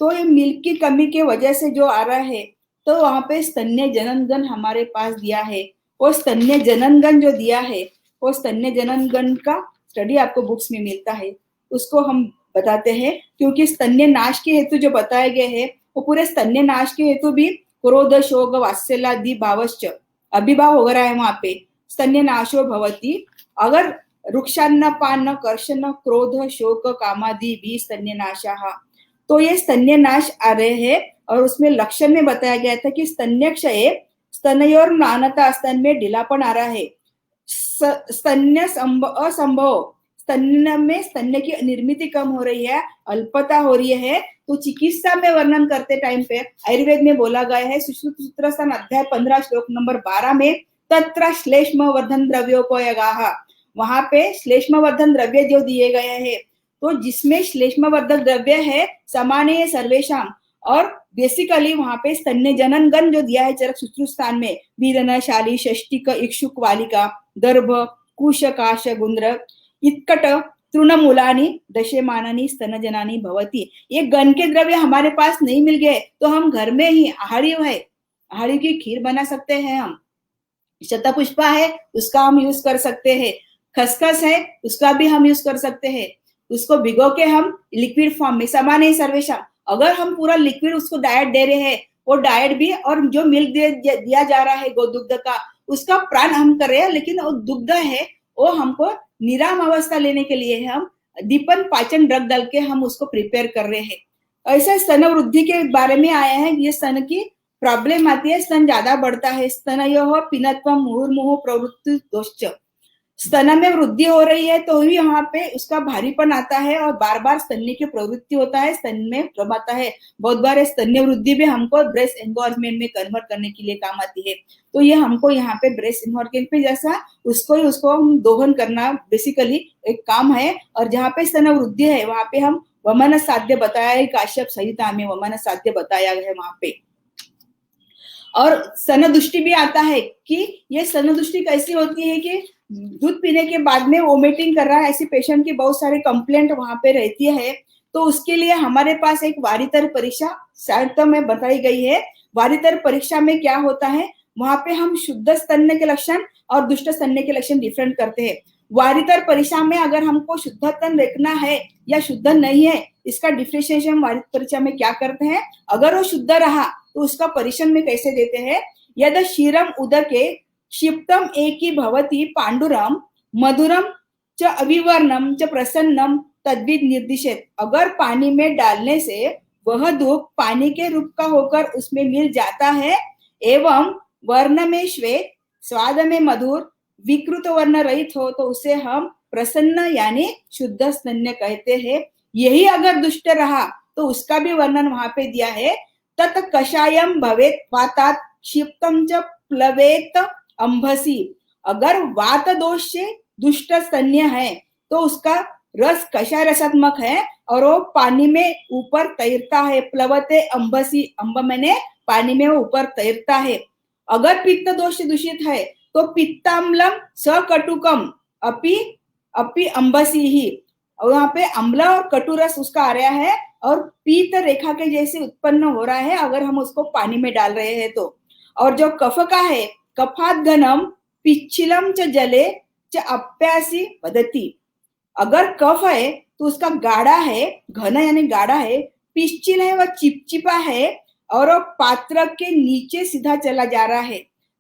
तो ये मिल्क की कमी के वजह से जो आ रहा है, तो वहां पे स्तन्य जननगण हमारे पास दिया है। वो स्तन्य जननगण जो दिया है, वो स्तन्य जननगण का स्टडी आपको बुक्स में मिलता है, उसको हम बताते हैं। क्योंकि स्तन्य नाश के हेतु जो बताए गए हैं, वो पूरे स्तन्य नाश के हेतु भी क्रोध शोक वात्सल्यादि भावश्च अभिभाव हो रहा है वहां पे, स्तन्य नाशो भवति। अगर रुक्षान्न पान कर्षण क्रोध शोक कामादि भी स्तन्य नाशाः, तो ये स्तन्य नाश आ रहे हैं। और उसमें लक्षण में बताया गया था कि स्तन्य क्षय, स्तनयोर म्लानता, स्तन में ढीलापन आ रहा है, स्तन्य असंभव, स्तन्य में स्तन्य की निर्मिति कम हो रही है, अल्पता हो रही है। तो चिकित्सा में वर्णन करते टाइम पे आयुर्वेद में बोला गया है, सुश्रुत सूत्रस्थान अध्याय 15 श्लोक नंबर 12 में, तत्र श्लेष्म वर्धन द्रव्योपयोगाः, वहां पे श्लेष्म वर्धन द्रव्य जो दिए गए हैं, तो जिसमें श्लेष्म वर्धक द्रव्य है सामान्य सर्वेशम, और बेसिकली वहां पे स्तन्य जनन गण जो दिया है चरक सूत्र स्थान में, वीरन शाली षष्टिक इक्षुक वालिका दर्भ कुश काश गुंद्र इत्कट तृणमूलानी दशमानानी स्तन जनानी भवती। ये गण के द्रव्य हमारे पास नहीं मिल गए तो हम घर में ही आहारी है, आहारी की खीर बना सकते हैं हम, शतपुष्पा है उसका हम यूज कर सकते हैं, खसखस है उसका भी हम यूज कर सकते हैं, उसको भिगो के हम लिक्विड फॉर्म में, सामान्य सर्वेशम, अगर हम पूरा लिक्विड उसको डाइट दे रहे हैं, वो डाइट भी, और जो मिल्क दिया जा रहा है गोदुग्ध का, उसका प्राण हम कर रहे हैं, लेकिन वो दुग्ध है वो हमको निराम अवस्था लेने के लिए हम दीपन पाचन ड्रग डाल के हम उसको प्रिपेयर कर रहे हैं। ऐसा स्तन वृद्धि के बारे में आया है, ये स्तन की प्रॉब्लम आती है, स्तन ज्यादा बढ़ता है, स्तनयोः पीनत्वं मुहुर्मुहुः प्रवृत्ति दोश्च, स्तन में वृद्धि हो रही है तो ही वहां पे उसका भारीपन आता है और बार बार स्तन्य की प्रवृत्ति होता है, स्तन में प्रभाव आता है। बहुत बार स्तन्य वृद्धि भी हमको ब्रेस्ट एनवायरमेंट में कन्वर्ट करने के लिए काम आती है। तो ये हमको यहाँ पे ब्रेस्ट एनवायरमेंट पे जैसा उसको हम दोहन करना बेसिकली एक काम है। और जहाँ पे स्तन वृद्धि है वहां पे हम वमन साध्य बताया है, काश्यप संहिता में वमन साध्य बताया है वहां पे। और स्तन दृष्टि भी आता है कि ये स्तन दृष्टि कैसी होती है कि दूध पीने के बाद में वोमिटिंग कर रहा है, ऐसी पेशेंट की बहुत सारे कंप्लेंट वहां पे रहती है। तो उसके लिए हमारे पास एक वारितर परीक्षा साहित्य में बताई गई है। वारितर परीक्षा में क्या होता है, वहां पे हम शुद्ध स्तन्य के लक्षण और दुष्ट स्तन्य के लक्षण डिफरेंट करते हैं। वारितर परीक्षा में अगर हमको शुद्ध स्तन देखना है या शुद्ध नहीं है, इसका डिफरेंशिएशन वारितर परीक्षा में क्या करते हैं, अगर वो शुद्ध रहा तो उसका परीक्षण में कैसे देते हैं, यद क्षीरम उदके क्षिप्तम एकी भवति पांडुरम मधुरम च अविवर्णम च प्रसन्नम तद्विद निर्दिशेत। अगर पानी में डालने से वह दूध पानी के रूप का होकर उसमें मिल जाता है एवं वर्ण में श्वेत, स्वाद में मधुर, विकृत वर्ण रहित हो तो उसे हम प्रसन्न यानी शुद्ध स्तन्य कहते हैं। यही अगर दुष्ट रहा तो उसका भी वर्णन वहां पे दिया है, तत् कषायम भवेत वातात क्षिप्तम च प्लवेत अंभसी। अगर वात दोष से दुष्ट स्तन्य है तो उसका रस कषाय रसात्मक है और वो पानी में ऊपर तैरता है, प्लवते अंभसी, अंब मैंने पानी में वो ऊपर तैरता है। अगर पित्त दोष से दूषित है तो पित्ताम्लम सकटुकम अपि अपि अंबसी ही, और वहां पे अम्ल और कटुरस उसका आ रहा है और पीत रेखा के जैसे उत्पन्न हो रहा है अगर हम उसको पानी में डाल रहे हैं तो। और जो कफ का है, कफात घनम पिच्छिलम च जले च अप्यासी वदति। अगर कफ है तो उसका गाढ़ा है, घन यानी गाढ़ा है, पिच्छिल है वह चिपचिपा है और वो पात्र के नीचे सीधा चला जा रहा है।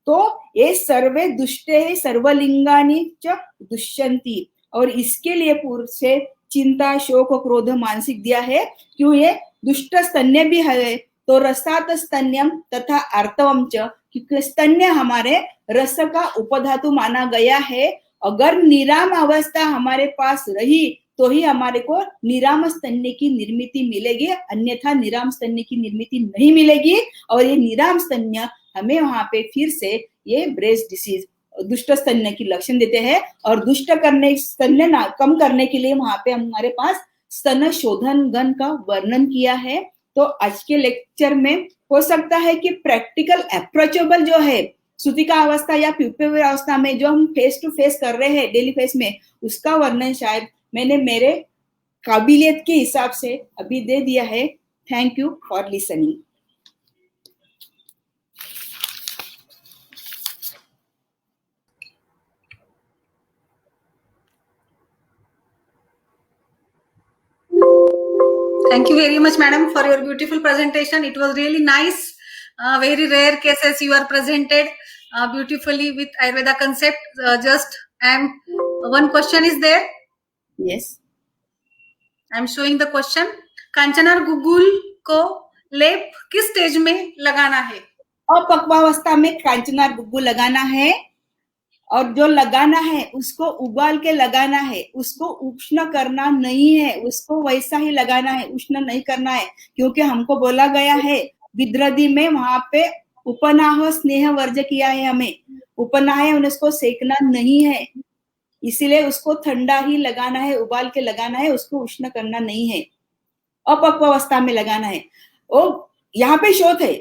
तो ये सर्वे दुष्टे है सर्वलिंगानी च दुष्यंती, और इसके लिए पूर्व से चिंता शोक क्रोध मानसिक दिया है। क्यों, ये दुष्ट स्तन्य भी है तो रसात स्तन्यम तथा आर्तवम च, क्योंकि स्तन्य हमारे रस का उपधातु माना गया है। अगर निराम अवस्था हमारे पास रही तो ही हमारे को निराम स्तन्य की निर्मिति मिलेगी, अन्यथा निराम स्तन्य की निर्मिति नहीं मिलेगी। और ये निराम स्तन्य हमें वहां पे फिर से ये ब्रेस्ट डिसीज दुष्ट स्तन्य की लक्षण देते हैं। और दुष्ट करने स्तन्य कम करने के लिए वहां पे हमारे पास स्तन शोधन गण का वर्णन किया है। तो आज के लेक्चर में हो सकता है कि प्रैक्टिकल अप्रोचेबल जो है सूतिका अवस्था या प्यूपेबल अवस्था में जो हम फेस टू फेस कर रहे हैं डेली फेस में, उसका वर्णन शायद मैंने मेरे काबिलियत के हिसाब से अभी दे दिया है। Thank you for listening. Thank you very much, madam, for your beautiful presentation. It was really nice Very rare cases you are presented beautifully with Ayurveda concept. Just one question is there. Yes. I'm showing the question. कांचनार guggul को लेप किस stage में लगाना है? अपक्वावस्था में कांचनार गुग्गुल लगाना है, और जो लगाना है उसको उबाल के लगाना है, उसको उष्ण करना नहीं है, उसको वैसा ही लगाना है, उष्ण नहीं करना है, क्योंकि हमको बोला गया है विद्रदी में वहां पे उपनाह स्नेह वर्ज किया है, हमें उपनाह है उसको सेकना नहीं है, इसीलिए उसको ठंडा ही लगाना है, उबाल के लगाना है, उसको उष्ण करना नहीं है, अपक्वावस्था में लगाना है। वो यहाँ पे शोध है,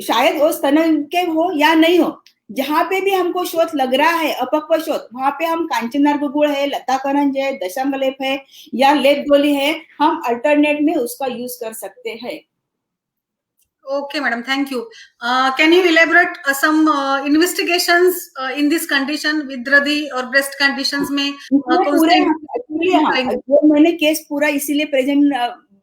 शायद वो स्तन के हो या नहीं हो, जहां पे भी हमको शोध लग रहा है अपक्व शोध, वहां पे हम कांचनार गुगुल है, लता करंज है, दशांग लेप है या लेप गोली है, हम अल्टरनेट में उसका यूज कर सकते हैं। Okay, madam, thank you. Can you elaborate some investigations in this condition, विद्रदी और breast conditions में? पूरे मैंने केस पूरा इसीलिए प्रेजेंट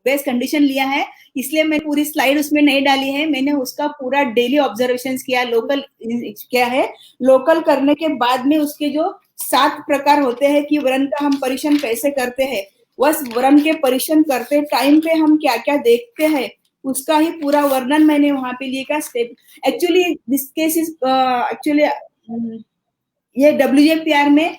बेस्ट कंडीशन लिया है, इसलिए मैं पूरी स्लाइड उसमें नहीं डाली है, मैंने उसका पूरा डेली ऑब्जर्वेशंस किया, लोकल किया है। लोकल करने के बाद में उसके जो 7 प्रकार होते हैं कि व्रण का हम परीक्षण कैसे करते हैं, बस व्रण के परीक्षण करते टाइम पे हम क्या क्या देखते हैं, उसका ही पूरा वर्णन मैंने वहां पे लिखा step. Actually this case is actually ये WJPR में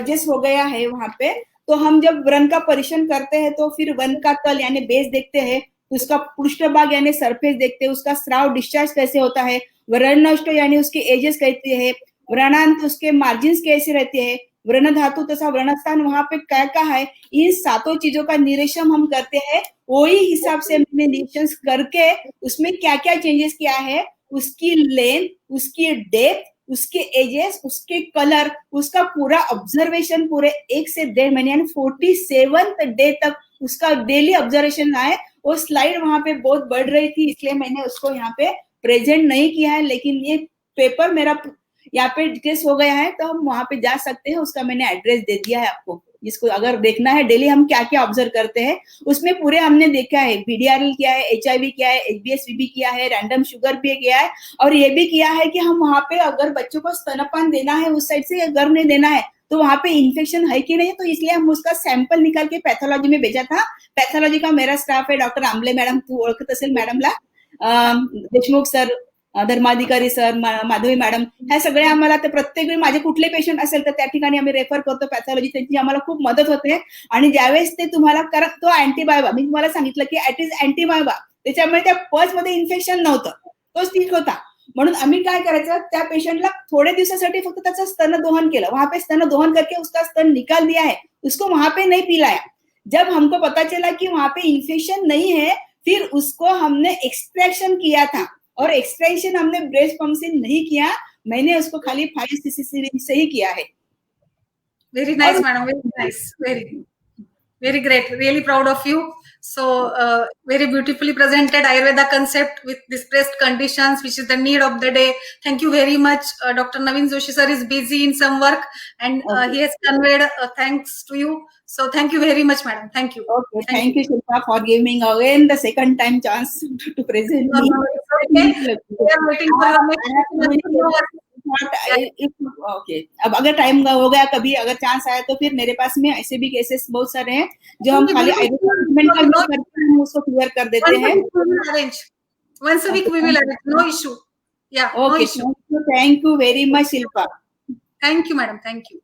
जिस हो गया है वहां पे, तो हम जब व्रण का परीक्षण करते हैं तो फिर वन का तल यानी बेस देखते हैं, उसका पृष्ठभाग यानी सरफेस देखते हैं, उसका स्राव डिस्चार्ज कैसे होता है, व्रण नष्ट यानी उसके एजेस कैसे है, व्रणांत उसके मार्जिन कैसे रहते हैं, व्रण धातु तथा व्रणस्थान वहां पे क्या क्या है, इन 7 चीजों का निरीक्षण हम करते हैं। वही हिसाब से मैंने निरीक्षण करके उसमें क्या क्या चेंजेस किया है, उसकी लेंथ, उसकी डेप्थ, उसके एजेस, उसके कलर, उसका पूरा ऑब्जर्वेशन पूरे 1 से 1.5 महीने यानी 47th डे तक उसका डेली ऑब्जर्वेशन आए। वो स्लाइड वहां पे बहुत बढ़ रही थी, इसलिए मैंने उसको यहाँ पे प्रेजेंट नहीं किया है, लेकिन ये पेपर मेरा यहाँ पे केस हो गया है, तो हम वहां पे जा सकते हैं, उसका मैंने एड्रेस दे दिया है आपको, जिसको अगर देखना है डेली हम क्या क्या ऑब्जर्व करते हैं, उसमें पूरे हमने देखा है, VDRL किया है, HIV किया है, HbS-VB किया है, रैंडम शुगर भी किया है, और ये भी किया है कि हम वहां पे अगर बच्चों को स्तनपान देना है उस साइड से, अगर नहीं देना है तो वहां पे इन्फेक्शन है कि नहीं, तो इसलिए हम उसका सैंपल निकाल के पैथोलॉजी में भेजा था। पैथोलॉजी का मेरा स्टाफ है, डॉक्टर आमले मॅडम, तू ओळखत असेल मॅडमला, Deshmukh sir, Dharmadhikari sir, Madhavi madam, ह्या सगळ्या आम्हाला, ते प्रत्येक वेळी माझे कुठले पेशंट असेल तर त्या ठिकाणी आम्ही रेफर करतो पॅथॉलॉजी, त्यांची आम्हाला खूप मदत होते। आणि ज्यावेळेस ते तुम्हाला करत, तो अँटीबायोबा मी तुम्हाला सांगितलं की ऍट इज अँटीबायोबा, त्याच्यामुळे त्या पच मध्ये इन्फेक्शन नव्हतं, तो ठीक होता, म्हणून आम्ही काय करायचं, त्या पेशंटला थोड़े दिवसासाठी फक्त त्याचं स्तन दोहन केलं, वहां पे स्तन दोहन करके उसका स्तन निकाल दिया है, उसको वहां पे नहीं पिलाया। जब हमको पता चला कि वहां पे इन्फेक्शन नहीं है, फिर उसको हमने एक्सट्रैक्शन किया था, और एक्सट्रैक्शन हमने ब्रेस्ट पंप से नहीं किया, मैंने उसको खाली 5 cc सिरिंज से ही किया है। Very nice madam, very nice, very great, really proud of you. So very beautifully presented Ayurveda concept with this breast conditions, which is the need of the day. Thank you very much. Dr. Naveen Joshi sir is busy in some work, and he has conveyed thanks to you. So thank you very much, madam. Thank you. Okay, thank you Shilpa for giving again the second time chance to present me. Okay. We are waiting for your next. Okay, अब अगर time हो गया, कभी अगर chance आया तो फिर मेरे पास में ऐसे भी केसेस बहुत सारे हैं जो हम खाली ट्रीटमेंट का यूज करके हम उसको क्लियर कर देते हैं। Once a week we will arrange, no issue. Yeah, okay, no issue. Thank you very much Shilpa. Thank you madam, thank you.